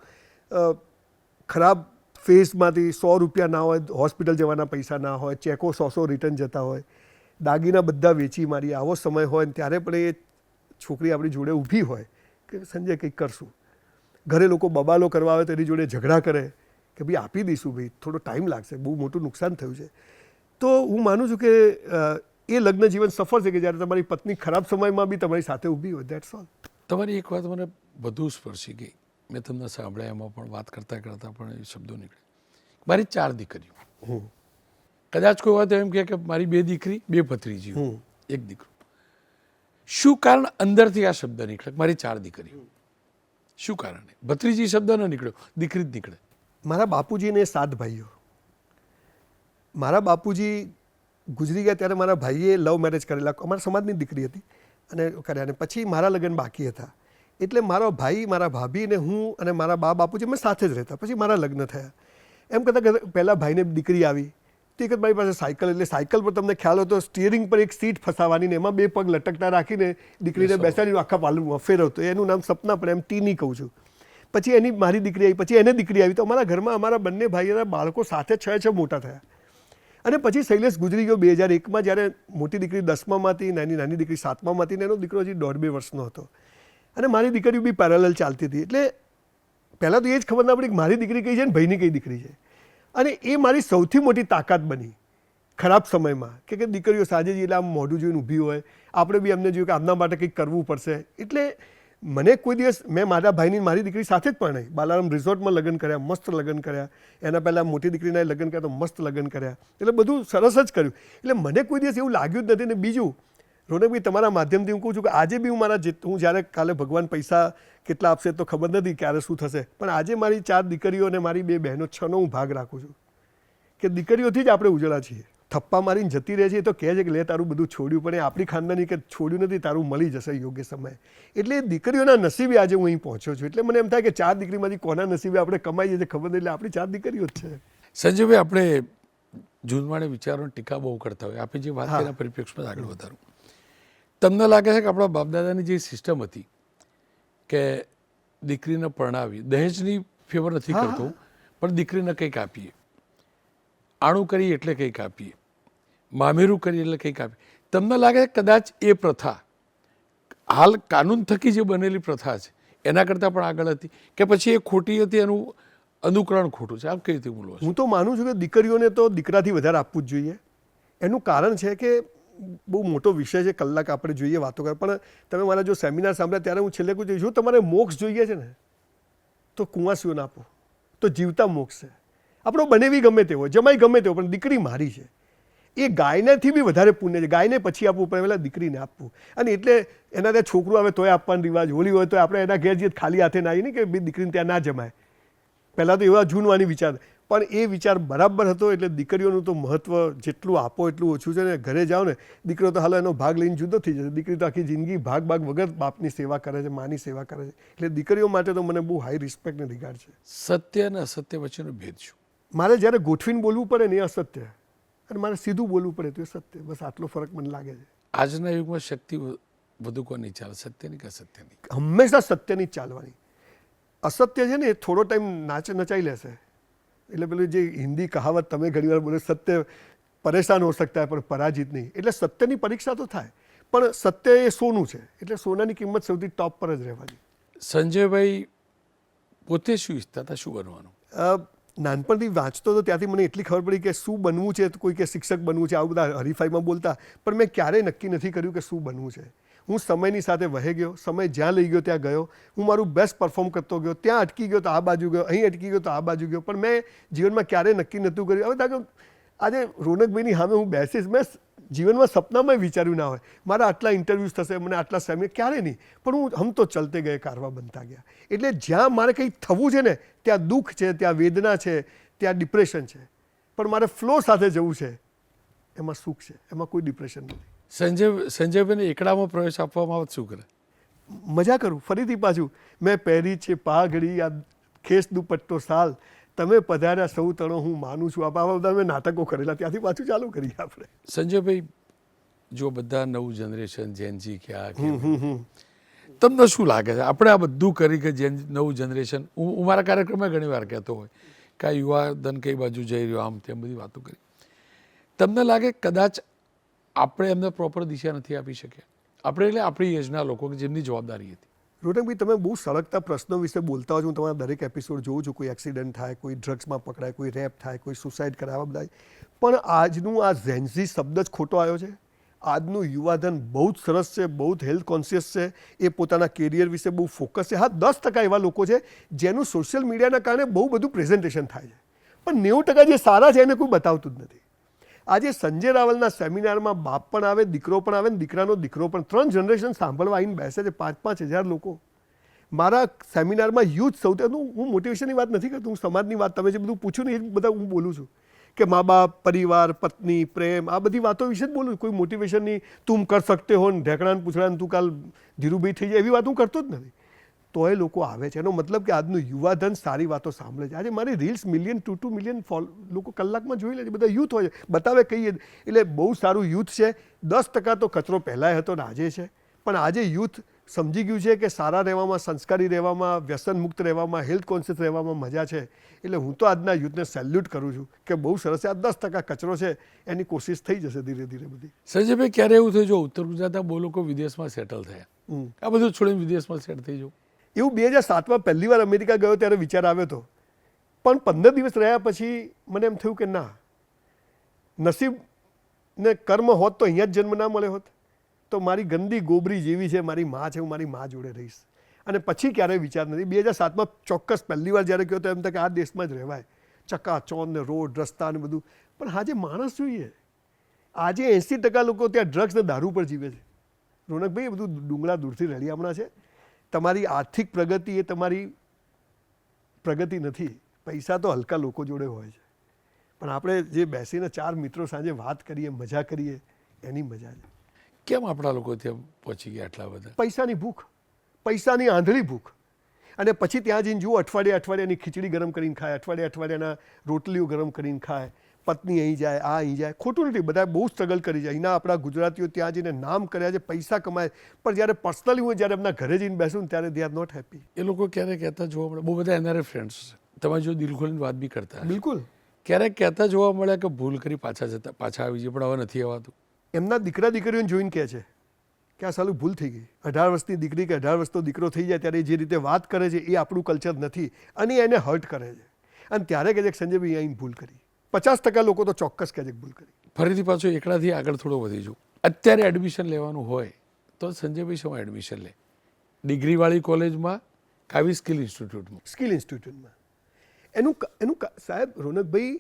ખરાબ ફેઝમાંથી 100 રૂપિયા ના હોય, હોસ્પિટલ જવાના પૈસા ના હોય, ચેકો 100 રિટર્ન જતા હોય, દાગીના બધા વેચી મારી, આવો સમય હોય ને ત્યારે પણ એ છોકરી આપણી જોડે ઊભી હોય કે સંજય કંઈક કરશું. ઘરે લોકો બબાલો કરવા આવે તો એની જોડે ઝઘડા કરે કે ભાઈ આપી દઈશું, ભાઈ થોડો ટાઈમ લાગશે, બહુ મોટું નુકસાન થયું છે. તો હું માનું છું કે એ લગ્ન જીવન સફળ છે કે જ્યારે તમારી પત્ની ખરાબ સમયમાં બી તમારી સાથે ઊભી હોય. That's all. તમારી એક વાત મને વધુ સ્પર્શી ગઈ, મેં તમને સાંભળ્યા, એમાં પણ વાત કરતાં કરતાં પણ એ શબ્દો નીકળે. મારી 4 દીકરીઓ, કદાચ કોઈ વાત એમ કહે કે મારી 2 દીકરી 2 ભત્રીજીઓ, 1 દીકરો. શું કારણ અંદરથી આ શબ્દ નીકળે મારી 4 દીકરીઓ? શું કારણ? ભત્રીજી શબ્દ ન નીકળ્યો, દીકરી જ નીકળે. મારા બાપુજીને 7 ભાઈઓ. મારા બાપુજી ગુજરી ગયા ત્યારે મારા ભાઈએ લવ મેરેજ કરેલા, અમારા સમાજની દીકરી હતી અને કર્યા, અને પછી મારા લગ્ન બાકી હતા. એટલે મારો ભાઈ, મારા ભાભી ને હું અને મારા બાપુજી અમે સાથે જ રહેતા. પછી મારા લગ્ન થયા. એમ કરતાં પહેલાં ભાઈને દીકરી આવી તો એક જ મારી પાસે સાયકલ, એટલે સાયકલ પર તમને ખ્યાલ હોય તો સ્ટિયરિંગ પર એક સીટ ફસાવાની ને એમાં 2 પગ લટકતા રાખીને દીકરીને બેસાડી આખા પાર્લરમાં ફેરવતો. એનું નામ સપના, પણ એમ ટીની કહું છું. પછી એની મારી દીકરી આવી, પછી એને દીકરી આવી. તો અમારા ઘરમાં અમારા બંને ભાઈઓના બાળકો સાથે 6 મોટા થયા. અને પછી શૈલેષ ગુજરી ગયો 2001માં, જ્યારે મોટી દીકરી 10માં હતી, નાની દીકરી 7માં હતી, ને એનો દીકરો હજી 1.5-2 વર્ષનો હતો. અને મારી દીકરીઓ બી પેરેલલ ચાલતી હતી. એટલે પહેલાં તો એ જ ખબર ના પડી કે મારી દીકરી કઈ છે ને ભાઈની કઈ દીકરી છે. અને એ મારી સૌથી મોટી તાકાત બની ખરાબ સમયમાં કે દીકરીઓ સાંજે એટલે આમ મોઢું જોઈને ઊભી હોય, આપણે બી અમને જોયું કે આમના માટે કંઈક કરવું પડશે. એટલે મને કોઈ દિવસ, મેં મારા ભાઈની મારી દીકરી સાથે જ પરણાઈ, બાલારામ રિઝોર્ટમાં લગ્ન કર્યા, મસ્ત લગ્ન કર્યા. એના પહેલાં મોટી દીકરીના લગ્ન કર્યા તો મસ્ત લગ્ન કર્યા. એટલે બધું સરસ જ કર્યું. એટલે મને કોઈ દિવસ એવું લાગ્યું જ નથી. ને બીજું, રોનકભાઈ, તમારા માધ્યમથી હું કહું છું કે આજે બી હું હું જ્યારે કાલે ભગવાન પૈસા કેટલા આપશે તો ખબર નથી ક્યારે શું થશે, પણ આજે મારી 4 દીકરીઓ અને મારી 2 બહેનો, 6નો હું ભાગ રાખું છું કે દીકરીઓથી જ આપણે ઉજળા છીએ. થપ્પા મારીને જતી રહે છે તો કહે છે કે લે તારું બધું છોડ્યું, પણ એ આપણી ખાનદાની કે છોડ્યું નથી, તારું મળી જશે યોગ્ય સમયે. એટલે દીકરીઓના નસીબે આજે હું અહીં પહોંચ્યો છું. એટલે મને એમ થાય કે 4 દીકરીમાંથી કોના નસીબે આપણે કમાઈએ છીએ ખબર નહીં, એટલે આપણી 4 દીકરીઓ જ છે. સંજયભાઈ, આપણે જૂનવાણી વિચારોની ટીકા બહુ કરતા હોય, આપણે જે વાત તેના પરિપ્રેક્ષમાં આગળ વધારું. તમને લાગે છે કે આપણા બાપદાદાની જે સિસ્ટમ હતી કે દીકરીને પરણાવી, દહેજની ફેવર નથી કરતો, પણ દીકરીને કંઈક આપીએ, આણું કરીએ એટલે કંઈક આપીએ, મામેરું કરીએ એટલે કંઈક આપીએ, તમને લાગે છે કદાચ એ પ્રથા હાલ કાનૂન થકી જે બનેલી પ્રથા છે એના કરતાં પણ આગળ હતી કે પછી એ ખોટી હતી, એનું અનુકરણ ખોટું છે? આપ કઈ રીતે બોલો છો? હું તો માનું છું કે દીકરીઓને તો દીકરાથી વધારે આપવું જ જોઈએ. એનું કારણ છે કે બહુ મોટો વિષય છે, કલાક આપણે જોઈએ વાતો કરે, પણ તમે મારા જો સેમિનાર સાંભળ્યા ત્યારે હું છેલ્લે કહું છું, જો તમારે મોક્ષ જોઈએ છે ને તો કુંવાસીઓ ના આપો, તો જીવતા મોક્ષ છે. આપણો બનેવી ગમે તેવો, જમાઈ ગમે તેવો, પણ દીકરી મારી છે. એ ગાયનેથી બી વધારે પુણ્ય છે. ગાયને પછી આપવું પડે, પહેલાં દીકરીને આપવું. અને એટલે એના ત્યાં છોકરું આવે તોય આપવાનો રિવાજ, હોળી હોય તો આપણે એના ઘેર જઈએ ખાલી હાથે ના આવીને કે ભાઈ દીકરીને ત્યાં ના જમાય. પહેલાં તો એવા જૂનવાની વિચાર, પણ એ વિચાર બરાબર હતો. એટલે દીકરીઓનું તો મહત્વ જેટલું આપો એટલું ઓછું છે. ને ઘરે જાઓ ને, દીકરો તો હાલ એનો ભાગ લઈને જુદો થઈ જશે. દીકરી તો આખી જિંદગી ભાગ વગર બાપની સેવા કરે છે, માની સેવા કરે છે. એટલે દીકરીઓ માટે તો મને બહુ હાઈ રિસ્પેક્ટ ને રિગાર્ડ છે. સત્ય અને અસત્ય વચ્ચેનો ભેદ શું? મારે જ્યારે ગોઠવીને બોલવું પડે ને એ અસત્ય, અને મારે સીધું બોલવું પડે તો એ સત્ય. બસ આટલો ફરક મને લાગે છે. આજના યુગમાં શક્તિ વધુ કોની ચાલે, સત્યની કે અસત્યની? હંમેશા સત્યની જ ચાલવાની. અસત્ય છે ને એ થોડો ટાઈમ નચાઈ લેશે. એટલે પેલું જે હિન્દી કહાવત તમે ઘણી વાર બોલો, સત્ય પરેશાન હો શકતા પણ પરાજિત નહીં. એટલે સત્યની પરીક્ષા તો થાય, પણ સત્ય એ સોનું છે, એટલે સોનાની કિંમત સૌથી ટોપ પર જ રહેવાની. સંજયભાઈ પોતે શું ઈચ્છતા હતા, શું બનવાનું? નાનપણથી વાંચતો હતો ત્યાંથી મને એટલી ખબર પડી કે શું બનવું છે. કોઈ કે શિક્ષક બનવું છે, આવું બધા હરીફાઈમાં બોલતા, પણ મેં ક્યારેય નક્કી નથી કર્યું કે શું બનવું છે. હું સમયની સાથે વહે ગયો, સમય જ્યાં લઈ ગયો ત્યાં ગયો. હું મારું બેસ્ટ પરફોર્મ કરતો ગયો, ત્યાં અટકી ગયો તો આ બાજુ ગયો, અહીં અટકી ગયો તો આ બાજુ ગયો, પણ મેં જીવનમાં ક્યારેય નક્કી નહોતું કર્યું. હવે તાકે આજે રોનકભાઈની સામે હું બેસીશ, મેં જીવનમાં સપનામાં વિચાર્યું ના હોય મારા આટલા ઇન્ટરવ્યૂઝ થશે મને આટલા સેમિનાર ક્યારે નહીં, પણ હમ તો ચલતે ગયે કારવા બનતા ગયા. એટલે જ્યાં મારે કંઈ થવું છે ને ત્યાં દુઃખ છે, ત્યાં વેદના છે, ત્યાં ડિપ્રેશન છે, પણ મારે ફ્લો સાથે જવું છે, એમાં સુખ છે, એમાં કોઈ ડિપ્રેશન નથી. સંજયભાઈને એકડામાં પ્રવેશ આપવામાં આવે શું કરે? મજા કરું. ફરીથી પાછું મેં પહેરી છે પાઘડી આ ખેસ દુપટ્ટો સાલ, તમે પધાર્યા સૌ તણો હું માનું છું. આવા બધા મેં નાટકો કરેલા, ત્યાંથી પાછું ચાલુ કરીએ આપણે. સંજયભાઈ, જો બધા નવું જનરેશન જેનજી ક્યાં તમને શું લાગે છે આપણે આ બધું કરી કે નવું જનરેશન, હું મારા કાર્યક્રમમાં ઘણી વાર કહેતો હોય કે આ યુવા ધન કઈ બાજુ જઈ રહ્યો આમ તેમ બધી વાતો કરી, તમને લાગે કદાચ આપણે એમને પ્રોપર દિશા નથી આપી શક્યા આપણે, એટલે આપણી એજના લોકો કે જેમની જવાબદારી હતી? રોનકભાઈ, તમે બહુ સળગતા પ્રશ્નો વિશે બોલતા હો છો. હું તમારા દરેક એપિસોડ જોઉં છું. કોઈ એક્સિડન્ટ થાય, કોઈ ડ્રગ્સમાં પકડાય, કોઈ રેપ થાય, કોઈ સુસાઇડ કરે, આવા બધા. પણ આજનું આ ઝેન્ઝી શબ્દ જ ખોટો આવ્યો છે. આજનું યુવાધન બહુ જ સરસ છે, બહુ જ હેલ્થ કોન્શિયસ છે, એ પોતાના કેરિયર વિશે બહુ ફોકસ છે. હા, 10% એવા લોકો છે જેનું સોશિયલ મીડિયાના કારણે બહુ બધું પ્રેઝન્ટેશન થાય છે, પણ 90% જે સારા છે એને કોઈ બતાવતું જ નથી. આજે સંજય રાવલના સેમિનારમાં બાપ પણ આવે, દીકરો પણ આવે, દીકરાનો દીકરો પણ, 3 જનરેશન સાંભળવા આવીને બેસે છે. 5-5 હજાર લોકો મારા સેમિનારમાં. યુથ સૌથી, હું મોટિવેશનની વાત નથી કરતો, હું સમાજની વાત, તમે જે બધું પૂછ્યું ને એ બધા હું બોલું છું કે મા બાપ, પરિવાર, પત્ની, પ્રેમ, આ બધી વાતો વિશે જ બોલું. કોઈ મોટિવેશનની તુમ કર સકતે હો ને ઢેકણાને પૂછડાને તું કાલ ધીરુભાઈ થઈ જાય એવી વાત હું કરતો જ નથી. તો એ લોકો આવે છે. એનો મતલબ કે આજનું યુવાધન સારી વાતો સાંભળે છે. આજે મારી રીલ્સ 1 મિલિયન 2 મિલિયન લોકો કલાકમાં જોઈ લે છે. બધા યુથ હોય છે, બતાવે કહીએ એટલે બહુ સારું યુથ છે. 10% તો કચરો પહેલાંય હતો ને આજે છે, પણ આજે યુથ સમજી ગયું છે કે સારા રહેવામાં, સંસ્કારી રહેવામાં, વ્યસન મુક્ત રહેવામાં, હેલ્થ કોન્શિયસ રહેવામાં મજા છે. એટલે હું તો આજના યુથને સેલ્યુટ કરું છું કે બહુ સરસ છે. આ 10% કચરો છે એની કોશિશ થઈ જશે ધીરે ધીરે બધી. સંજયભાઈ, ક્યારે એવું થયું જો ઉત્તર ગુજરાતના બહુ લોકો વિદેશમાં સેટલ થયા, આ બધું છોડીને વિદેશમાં સેટ થઈ જવું? એવું 2007માં પહેલી વાર અમેરિકા ગયો ત્યારે વિચાર આવ્યો હતો, પણ 15 દિવસ રહ્યા પછી મને એમ થયું કે ના, નસીબ ને કર્મ હોત તો અહીંયા જ જન્મ ના મળ્યો હોત તો મારી ગંદી ગોબરી જેવી છે, મારી મા છે, હું મારી મા જોડે રહીશ. અને પછી ક્યારેય વિચાર નથી. 2007માં ચોક્કસ પહેલી વાર જ્યારે ગયો તો એમ થાય કે આ દેશમાં જ રહેવાય, ચકાચોંધ ને રોડ રસ્તા ને બધું. પણ આજે માણસ જોઈએ, આજે 80% લોકો ત્યાં ડ્રગ્સ ને દારૂ પર જીવે છે. રોનકભાઈ, એ બધું ડુંગળા દૂરથી રળિયામણા છે. તમારી આર્થિક પ્રગતિ એ તમારી પ્રગતિ નથી. પૈસા તો હલકા લોકો જોડે હોય છે, પણ આપણે જે બેસીને 4 મિત્રો સાંજે વાત કરીએ, મજા કરીએ, એની મજા છે. કેમ આપણા લોકો ત્યાં પહોંચી ગયા આટલા બધા? પૈસાની ભૂખ, પૈસાની આંધળી ભૂખ. અને પછી ત્યાં જઈને જુઓ, અઠવાડિયાની ખીચડી ગરમ કરીને ખાય, અઠવાડિયાના રોટલીઓ ગરમ કરીને ખાય, પત્ની અહીં જાય, આ અહીં જાય. ખોટું નથી, બધા બહુ સ્ટ્રગલ કરી જાય. અહીંના આપણા ગુજરાતીઓ ત્યાં જઈને નામ કર્યા છે, પૈસા કમાય, પણ જ્યારે પર્સનલી હું જ્યારે એમના ઘરે જઈને બેસું ત્યારે દે આર નોટ હેપી. એ લોકો ક્યારેક કહેતા જોવા મળે, બહુ બધા એના ફ્રેન્ડ્સ છે, તમે જો દિલ ખોલીને વાત બી કરતા, બિલકુલ ક્યારેક કહેતા જોવા મળે કે ભૂલ કરી પાછા આવી જાય, પણ હવે નથી આવતું. એમના દીકરા દીકરીઓને જોઈને કહે છે કે આ સાલું ભૂલ થઈ ગઈ. 18 વર્ષની દીકરી કે 18 વર્ષનો દીકરો થઈ જાય ત્યારે જે રીતે વાત કરે છે એ આપણું કલ્ચર નથી, અને એને હર્ટ કરે છે. અને ત્યારે કહે છે કે સંજયભાઈ અહીં ભૂલ કરી. 50% લોકો તો ચોક્કસ કહે છે કે ભૂલ કરી. ફરીથી પાછો એકડાથી આગળ થોડો વધી જાઉં. અત્યારે એડમિશન લેવાનું હોય તો સંજયભાઈ શેમાં એડમિશન લે? ડિગ્રીવાળી કોલેજમાં કે આવી સ્કિલ ઇન્સ્ટિટ્યૂટમાં? સ્કિલ ઇન્સ્ટિટ્યૂટમાં. એનું સાહેબ રોનકભાઈ,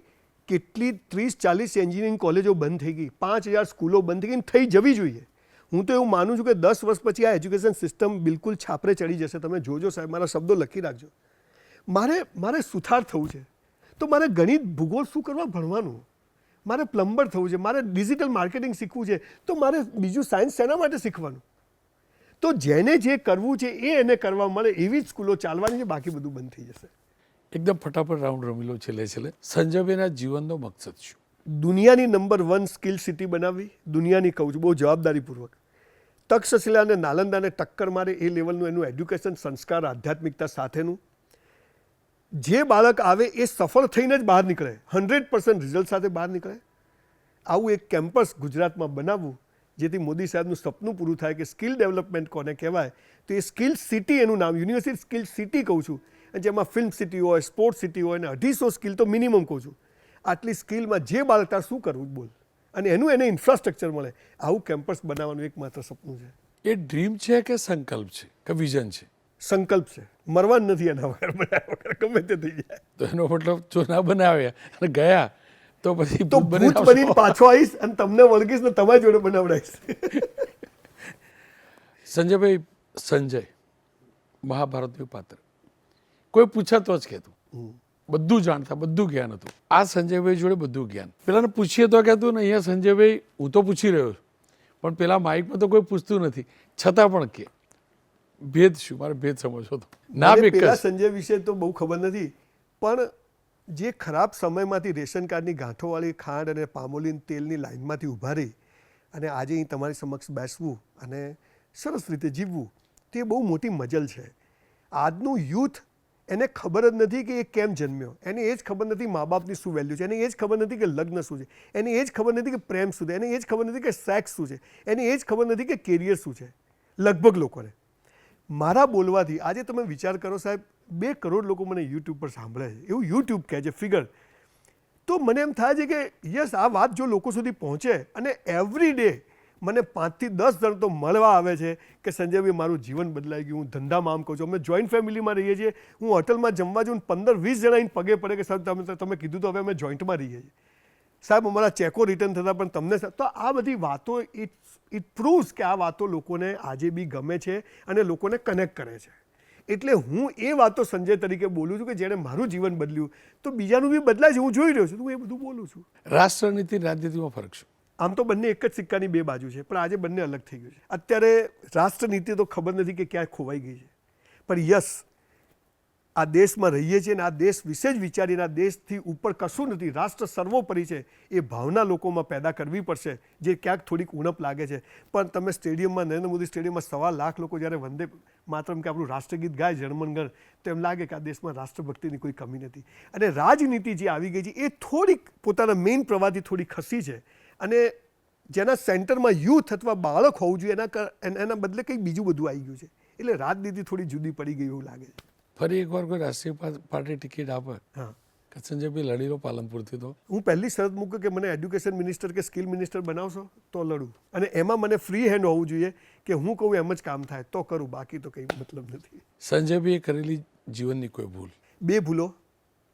કેટલી 30-40 એન્જિનિયરિંગ કોલેજો બંધ થઈ ગઈ, 5000 સ્કૂલો બંધ થઈ ગઈ, થઈ જવી જોઈએ. હું તો એવું માનું છું કે 10 વર્ષ પછી આ એજ્યુકેશન સિસ્ટમ બિલકુલ છાપરે ચડી જશે. તમે જોજો સાહેબ, મારા શબ્દો લખી રાખજો. મારે સુથાર થવું છે તો મારે ગણિત ભૂગોળ શું કરવા ભણવાનું? મારે પ્લમ્બર થવું છે, મારે ડિજિટલ માર્કેટિંગ શીખવું છે, તો મારે બીજું સાયન્સ શેના માટે શીખવાનું? તો જેને જે કરવું છે એ એને કરવા મળે એવી જ સ્કૂલો ચાલવાની છે, બાકી બધું બંધ થઈ જશે. એકદમ ફટાફટ રાઉન્ડ રમી લો છેલ્લે. સંજયભાઈના જીવનનો મકસદ શું? દુનિયાની નંબર 1 સ્કિલ સિટી બનાવવી. દુનિયાની કહું છું બહુ જવાબદારીપૂર્વક. તક્ષશિલા અને નાલંદાને ટક્કર મારે એ લેવલનું એનું એડ્યુકેશન, સંસ્કાર, આધ્યાત્મિકતા સાથેનું. જે બાળક આવે એ સફળ થઈને જ બહાર નીકળે, 100% રિઝલ્ટ સાથે બહાર નીકળે. આવું એક કેમ્પસ ગુજરાતમાં બનાવવું જેથી મોદી સાહેબનું સપનું પૂરું થાય કે સ્કિલ ડેવલપમેન્ટ કોને કહેવાય. તો એ સ્કિલ સિટી, એનું નામ યુનિવર્સિટી સ્કિલ સિટી કહું છું, જેમાં ફિલ્મ સિટી હોય, સ્પોર્ટ્સ સિટી હોય, અને 250 સ્કિલ તો મિનિમમ કહું છું. આટલી સ્કિલમાં જે બાળક તાર શું કરવું બોલ, અને એને ઇન્ફ્રાસ્ટ્રક્ચર મળે, આવું કેમ્પસ બનાવવાનું એકમાત્ર સપનું છે. એ ડ્રીમ છે કે સંકલ્પ છે કે વિઝન છે? સંકલ્પ છે. મરવાનું નથી એના વગર, બનાવ્યા વગર ગમે તે થઈ જાય. તો એનો મતલબ જો ના બનાવ્યા અને ગયા તો પછી તો ભૂત બનીને ભૂત આવશો. બનીને પાછો આવીશ અને તમને વળગીશ ને તમારી જોડે બનાવડાવીશ. સંજયભાઈ, સંજય મહાભારતનું પાત્ર, કોઈ પૂછે તો જ કહેતું, બધું જાણતા, બધું જ્ઞાન હતું. આ સંજયભાઈ જોડે બધું જ્ઞાન. પેલાને પૂછીએ તો કહેતું ને અહીંયા સંજયભાઈ હું તો પૂછી રહ્યો છું, પણ પેલા માઇકમાં તો કોઈ પૂછતું નથી, છતાં પણ કે ભેદ શું, મારે ભેદ સમજો તો ના મને બે પેલા સંજય વિશે તો બહુ ખબર નથી, પણ જે ખરાબ સમયમાંથી રેશન કાર્ડની ગાંઠોવાળી ખાંડ અને પામોલીન તેલની લાઈનમાંથી ઊભા રહી અને આજે અહીં તમારી સમક્ષ બેસવું અને સરસ રીતે જીવવું, તે બહુ મોટી મજલ છે. આજનું યુથ એને ખબર જ નથી કે એ કેમ જન્મ્યો, એને એ જ ખબર નથી મા બાપની શું વેલ્યુ છે, એને એ જ ખબર નથી કે લગ્ન શું છે, એને એ જ ખબર નથી કે પ્રેમ શું છે, એને એ જ ખબર નથી કે સેક્સ શું છે, એને એ જ ખબર નથી કે કેરિયર શું છે. લગભગ લોકોને મારા બોલવાથી આજે તમે વિચાર કરો સાહેબ, 2 કરોડ લોકો મને યુટ્યુબ પર સાંભળે છે, એવું યુટ્યુબ કહે છે ફિગર. તો મને એમ થાય છે કે યસ, આ વાત જો લોકો સુધી પહોંચે અને એવરી ડે મને 5 થી 10 જણ તો મળવા આવે છે કે સંજયભાઈ મારું જીવન બદલાઈ ગયું, હું ધંધામાં આમ કહું છું, અમે જોઈન્ટ ફેમિલીમાં રહીએ છીએ, હું હોટલમાં જમવા જાઉં 15-20 જણા આવીને પગે પડે કે સાહેબ તમે કીધું તો હવે અમે જોઈન્ટમાં રહીએ છીએ, સાહેબ અમારા ચેકો રિટર્ન થતા પણ તમને. તો આ બધી વાતો ઇટ પ્રૂવ્સ કે આ વાતો લોકોને આજે બી ગમે છે અને લોકોને કનેક્ટ કરે છે. એટલે હું એ વાતો સંજય તરીકે બોલું છું કે જેણે મારું જીવન બદલ્યું તો બીજાનું બી બદલાય છે, હું જોઈ રહ્યો છું, હું એ બધું બોલું છું. રાષ્ટ્રનીતિ રાજનીતિમાં ફરક છે. આમ તો બંને એક જ સિક્કાની 2 બાજુ છે, પણ આજે બંને અલગ થઈ ગયું છે. અત્યારે રાષ્ટ્રનીતિ તો ખબર નથી કે ક્યાં ખોવાઈ ગઈ છે, પણ યસ, આ દેશમાં રહીએ છીએ અને આ દેશ વિશે જ વિચારીને આ દેશથી ઉપર કશું નથી, રાષ્ટ્ર સર્વોપરી છે, એ ભાવના લોકોમાં પેદા કરવી પડશે, જે ક્યાંક થોડીક ઉણપ લાગે છે. પણ તમે સ્ટેડિયમમાં, નરેન્દ્ર મોદી સ્ટેડિયમમાં 1.25 લાખ લોકો જ્યારે વંદે માતરમ કે આપણું રાષ્ટ્રગીત ગાય જનમનગણ, તો એમ લાગે કે આ દેશમાં રાષ્ટ્રભક્તિની કોઈ કમી નથી. અને રાજનીતિ જે આવી ગઈ છે એ થોડીક પોતાના મેઇન પ્રવાહથી થોડી ખસી છે અને જેના સેન્ટરમાં યુથ અથવા બાળક હોવું જોઈએ એના બદલે કંઈક બીજું બધું આવી ગયું છે. એટલે રાજનીતિ થોડી જુદી પડી ગઈ એવું લાગે છે. ફરી એકવાર કોઈ રાષ્ટ્રીય પાર્ટી ટિકિટ આપે હા, કે સંજયભાઈ લડી લો પાલનપુરથી, તો હું પહેલી શરત મૂકું કે મને એડ્યુકેશન મિનિસ્ટર કે સ્કિલ મિનિસ્ટર બનાવશો તો લડું, અને એમાં મને ફ્રી હેન્ડ હોવું જોઈએ કે હું કહું એમ જ કામ થાય તો કરું, બાકી તો કંઈ મતલબ નથી. સંજયભાઈએ કરેલી જીવનની કોઈ ભૂલ? 2 ભૂલો.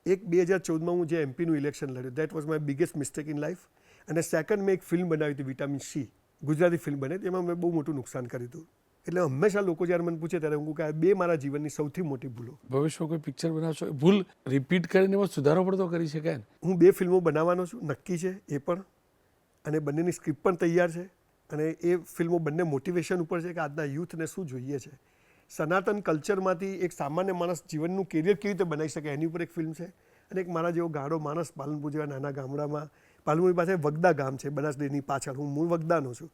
એક 2014માં હું જે એમપીનું ઇલેક્શન લડ્યું, that was my biggest mistake in life. અને સેકન્ડ, મેં એક ફિલ્મ બનાવી હતી વિટામિન સી, ગુજરાતી ફિલ્મ બની, એમાં મેં બહુ મોટું નુકસાન કર્યું હતું. એટલે હંમેશા લોકો જ્યારે મને પૂછે ત્યારે હું કહું કે આ 2 મારા જીવનની સૌથી મોટી ભૂલો. ભવિષ્યમાં કોઈ પિક્ચર બનાવશો, ભૂલ રિપીટ કરીને એમાં સુધારો પણ તો કરી શકાય ને? હું 2 ફિલ્મો બનાવવાનો છું, નક્કી છે એ પણ, અને બંનેની સ્ક્રિપ્ટ પણ તૈયાર છે. અને એ ફિલ્મો બંને મોટિવેશન ઉપર છે કે આજના યુથને શું જોઈએ છે. સનાતન કલ્ચરમાંથી એક સામાન્ય માણસ જીવનનું કેરિયર કેવી રીતે બનાવી શકે એની ઉપર એક ફિલ્મ છે. અને એક મારા જેવો ગાડો માણસ પાલનપુર જેવા નાના ગામડામાં, પાલનપુરની પાસે વગદા ગામ છે બનાસડેરીની પાછળ, હું મૂળ વગદાનો છું,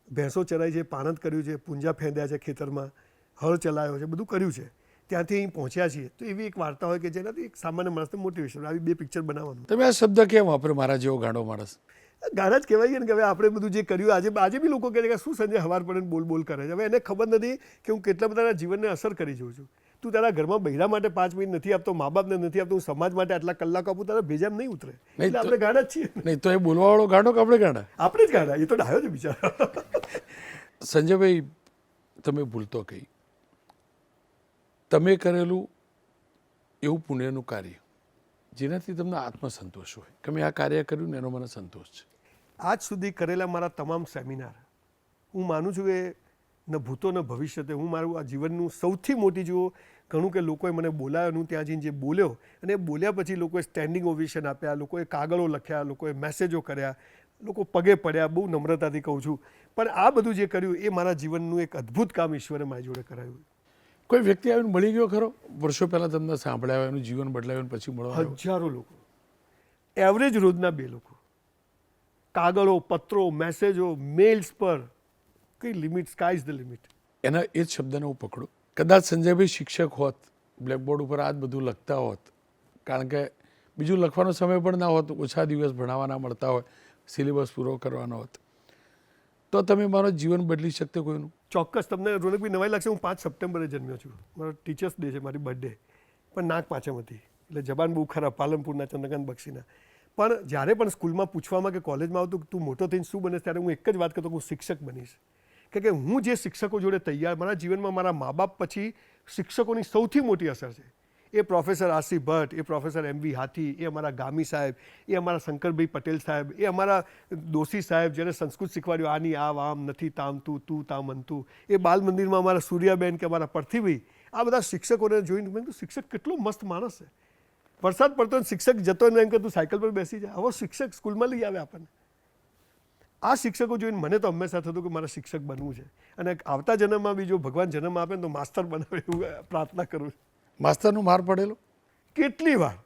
ભેંસો ચરાઈ છે, પાણત કર્યું છે, પૂંજા ફેંદ્યા છે ખેતરમાં, હળ ચલાવ્યો છે, બધું કર્યું છે, ત્યાંથી અહીં પહોંચ્યા છીએ. તો એવી એક વાર્તા હોય કે જેનાથી એક સામાન્ય માણસને મોટિવેશન, આવી 2 પિક્ચર બનાવવાનું. તમે આ શબ્દ કેમ વાપરો, મારા જેવો ગાંડો માણસ? ગાણા જ કહેવાય ને કે હવે આપણે બધું જે કર્યું આજે બી લોકો કહે છે કે શું સંજય હવાર પડે બોલ કરે છે. હવે એને ખબર નથી કે હું કેટલા બધાના જીવનને અસર કરી જોઉં છું. તું તારા ઘરમાં બૈરા માટે 5 મિનિટ નથી આપતો, મા બાપને નથી આપતો, હું સમાજ માટે આટલા કલાક આપું, તારા ભેજામાં નહીં ઉતરે. એટલે આપણે ગાણા જ છીએ. નહીં તો એ બોલવાવાળો ગાંડો કે આપણે ગાંડા? આપણે જ ગાણા, એ તો ડાયો છે બિચારો. સંજયભાઈ, તમે ભૂલતો કહી, તમે કરેલું એવું પુણ્યનું કાર્ય જેનાથી તમને આત્મસંતોષ હોય કે મેં આ કાર્ય કર્યું ને એનો મને સંતોષ છે. આજ સુધી કરેલા મારા તમામ સેમિનાર, હું માનું છું કે ન ભૂતો ન ભવિષ્ય, હું મારું આ જીવનનું સૌથી મોટી, જુઓ ઘણું કે લોકોએ મને બોલાવ્યો, હું ત્યાં જઈને જે બોલ્યો, અને બોલ્યા પછી લોકોએ સ્ટેન્ડિંગ ઓવેશન આપ્યા, લોકોએ કાગળો લખ્યા, લોકોએ મેસેજો કર્યા, લોકો પગે પડ્યા, બહુ નમ્રતાથી કહું છું. પણ આ બધું જે કર્યું એ મારા જીવનનું એક અદ્ભુત કામ ઈશ્વરે મારી જોડે કરાયું. કોઈ વ્યક્તિ આવીને મળી ગયો ખરો વર્ષો પહેલાં તમને સાંભળ્યા હોય, એનું જીવન બદલાવ્યું પછી મળવા? હજારો લોકો, એવરેજ રોજના 2 લોકો, કાગળો, પત્રો, મેસેજો, મેલ્સ પર, કઈ limit, sky is the limit. એના એ જ શબ્દને હું પકડું, કદાચ સંજયભાઈ શિક્ષક હોત, બ્લેકબોર્ડ ઉપર આ જ બધું લખતા હોત, કારણ કે બીજું લખવાનો સમય પણ ના હોત, ઓછા દિવસ ભણાવવાના મળતા હોય, સિલેબસ પૂરો કરવાનો હોત, તો તમે મારું જીવન બદલી શકતે કોઈનું? ચોક્કસ. તમને રોનકભાઈ નવાઈ લાગશે, હું 5 સપ્ટેમ્બરે જન્મ્યો છું, મારો ટીચર્સ ડે છે, મારી બર્થડે, પણ નાક પાંચમ હતી, એટલે જબાન બહુ ખરાબ, પાલનપુરના ચંદ્રકાંત બક્ષીના. પણ જ્યારે પણ સ્કૂલમાં પૂછવામાં કે કોલેજમાં આવતું તું મોટો થઈને શું બને, ત્યારે હું એક જ વાત કરતો કે હું શિક્ષક બનીશ. કે હું જે શિક્ષકો જોડે તૈયાર, મારા જીવનમાં મારા મા બાપ પછી શિક્ષકોની સૌથી મોટી અસર છે. એ પ્રોફેસર આસિફ ભટ્ટ, એ પ્રોફેસર MV હાથી, એ અમારા ગામી સાહેબ, એ અમારા શંકરભાઈ પટેલ સાહેબ, એ અમારા દોશી સાહેબ જેને સંસ્કૃત શીખવાડ્યું આની આમ નથી તામ તું તામ અંતું, એ બાલ મંદિરમાં અમારા સૂર્યાબેન કે અમારા પરથીભાઈ, આ બધા શિક્ષકોને જોઈને મેં કીધું શિક્ષક કેટલો મસ્ત માણસ છે. વરસાદ પડતો શિક્ષક જતો ને એમ કે તું સાયકલ પર બેસી જાય, આવો શિક્ષક સ્કૂલમાં લઈ આવે આપણને. આ શિક્ષકો જોઈને મને તો હંમેશા થતું કે મારે શિક્ષક બનવું છે અને આવતા જન્મમાં બી જો ભગવાન જન્મ આપે ને તો માસ્તર બનાવે એવું પ્રાર્થના કરું છું. માસ્તરનો માર પડેલો? કેટલી વાર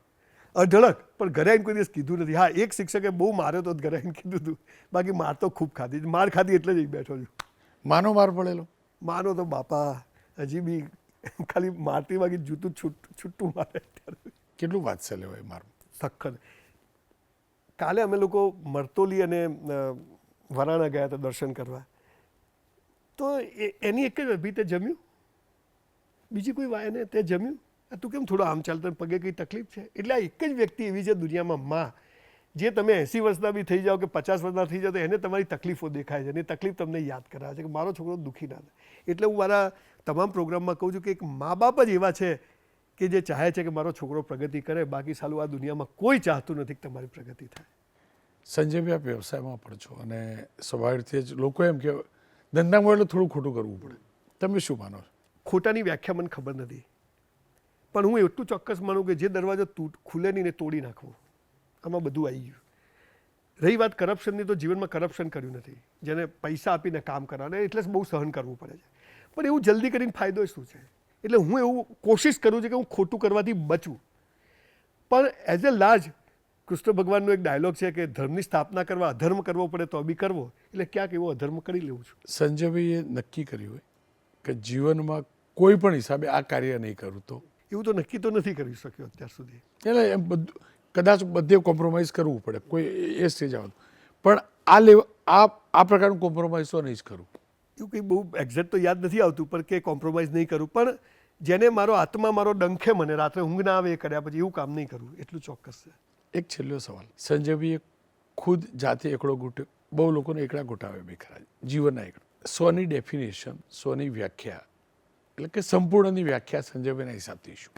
અઢળક, પણ ઘરે આવીને કોઈ દિવસ કીધું નથી. હા, એક શિક્ષકે બહુ માર્યો તો ઘરે આવીને કીધું હતું, બાકી માર તો ખૂબ ખાધી. માર ખાધી એટલે જ બેઠો છું. માનો માર પડેલો? માનો તો બાપા હજી બી ખાલી મારતી વાગી જૂતું છૂટું મારે. કેટલું વાત્સલ્ય હોય મારું? સખત. કાલે અમે લોકો મરતોલી અને વરાણા ગયા હતા દર્શન કરવા, તો એની એક જ અભી તે જમ્યું, બીજી કોઈ વાય ને તે જમ્યું, તું કેમ થોડો આમ ચાલતો પગે કંઈ તકલીફ છે? એટલે આ એક જ વ્યક્તિ એવી છે દુનિયામાં માં, જે તમે 80 વર્ષના બી થઈ જાઓ કે 50 વર્ષના થઈ જાઓ તો એને તમારી તકલીફો દેખાય છે અને એ તકલીફ તમને યાદ કરાવે છે કે મારો છોકરો દુઃખી ના થાય. એટલે હું મારા તમામ પ્રોગ્રામમાં કહું છું કે એક મા બાપ જ એવા છે કે જે ચાહે છે કે મારો છોકરો પ્રગતિ કરે, બાકી સાલું આ દુનિયામાં કોઈ ચાહતું નથી કે તમારી પ્રગતિ થાય. સંજયભાઈ, આપ વ્યવસાયમાં પણ છો અને સ્વાભાવિક જ લોકો એમ કે ધંધામાં એટલે થોડું ખોટું કરવું પડે, તમે શું માનો છો? ખોટાની વ્યાખ્યા મને ખબર નથી, પણ હું એટલું ચોક્કસ માનું કે જે દરવાજો ખુલે નહીં ને તોડી નાખવો, આમાં બધું આવી ગયું. રહી વાત કરપ્શનની, તો જીવનમાં કરપ્શન કર્યું નથી. જેને પૈસા આપીને કામ કરવાના એટલે બહુ સહન કરવું પડે છે, પણ એવું જલ્દી કરીને ફાયદો શું છે? એટલે હું એવું કોશિશ કરું છું કે હું ખોટું કરવાથી બચું. પણ એઝ એ લાર્જ કૃષ્ણ ભગવાનનો એક ડાયલોગ છે કે ધર્મની સ્થાપના કરવા અધર્મ કરવો પડે તો બી કરવો, એટલે ક્યાંક એવો અધર્મ કરી લેવું છું. સંજયભાઈએ નક્કી કર્યું હોય કે જીવનમાં કોઈ પણ હિસાબે આ કાર્ય નહીં કરું, તો એવું તો નક્કી તો નથી કરી શક્યો અત્યાર સુધી. એટલે એમ બધું કદાચ બધે કોમ્પ્રોમાઇઝ કરવું પડે, કોઈ એ સ્ટેજ આવતું, પણ આ પ્રકારનું કોમ્પ્રોમાઇઝ તો નહીં જ કરું. એવું કંઈ બહુ એક્ઝેક્ટ તો યાદ નથી આવતું, પણ કે કોમ્પ્રોમાઇઝ નહીં કરું, પણ જેને મારો આત્મા મારો ડંખે મને રાત્રે ઊંઘ ના આવે એ કર્યા પછી એવું કામ નહીં કરવું, એટલું ચોક્કસ છે. એક છેલ્લો સવાલ, સંજયભાઈએ ખુદ જાતે એકડો ઘૂંટ્યો, બહુ લોકોને એકડા ઘૂંટાવે બી ખરા જીવનના એકડા. સ્વની ડેફિનેશન, સ્વની વ્યાખ્યા, એટલે કે સંપૂર્ણની વ્યાખ્યા સંજયભાઈના હિસાબથી શું?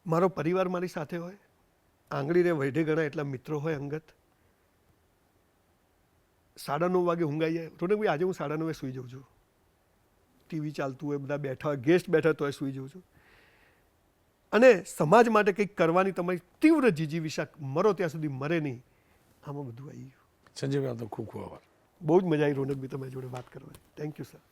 મારો પરિવાર મારી સાથે હોય, આંગળીને વઢે ગણા એટલા મિત્રો હોય અંગત. 9:30 વાગે ઊંઘાઈ જાય. રોનકભાઈ આજે હું 9:30 સૂઈ જાઉં છું, ટીવી ચાલતું હોય, બધા બેઠા હોય, ગેસ્ટ બેઠા તો સૂઈ જાઉં છું. અને સમાજ માટે કંઈક કરવાની તમારી તીવ્ર જીજીવિષા, મરો ત્યાં સુધી મરે નહીં, આમાં બધું આવી ગયું. સંજયભાઈ, તો ખૂબ ખૂબ આભાર. બહુ જ મજા આવી રોનકભાઈ તમારી જોડે વાત કરવાની. Thank you sir.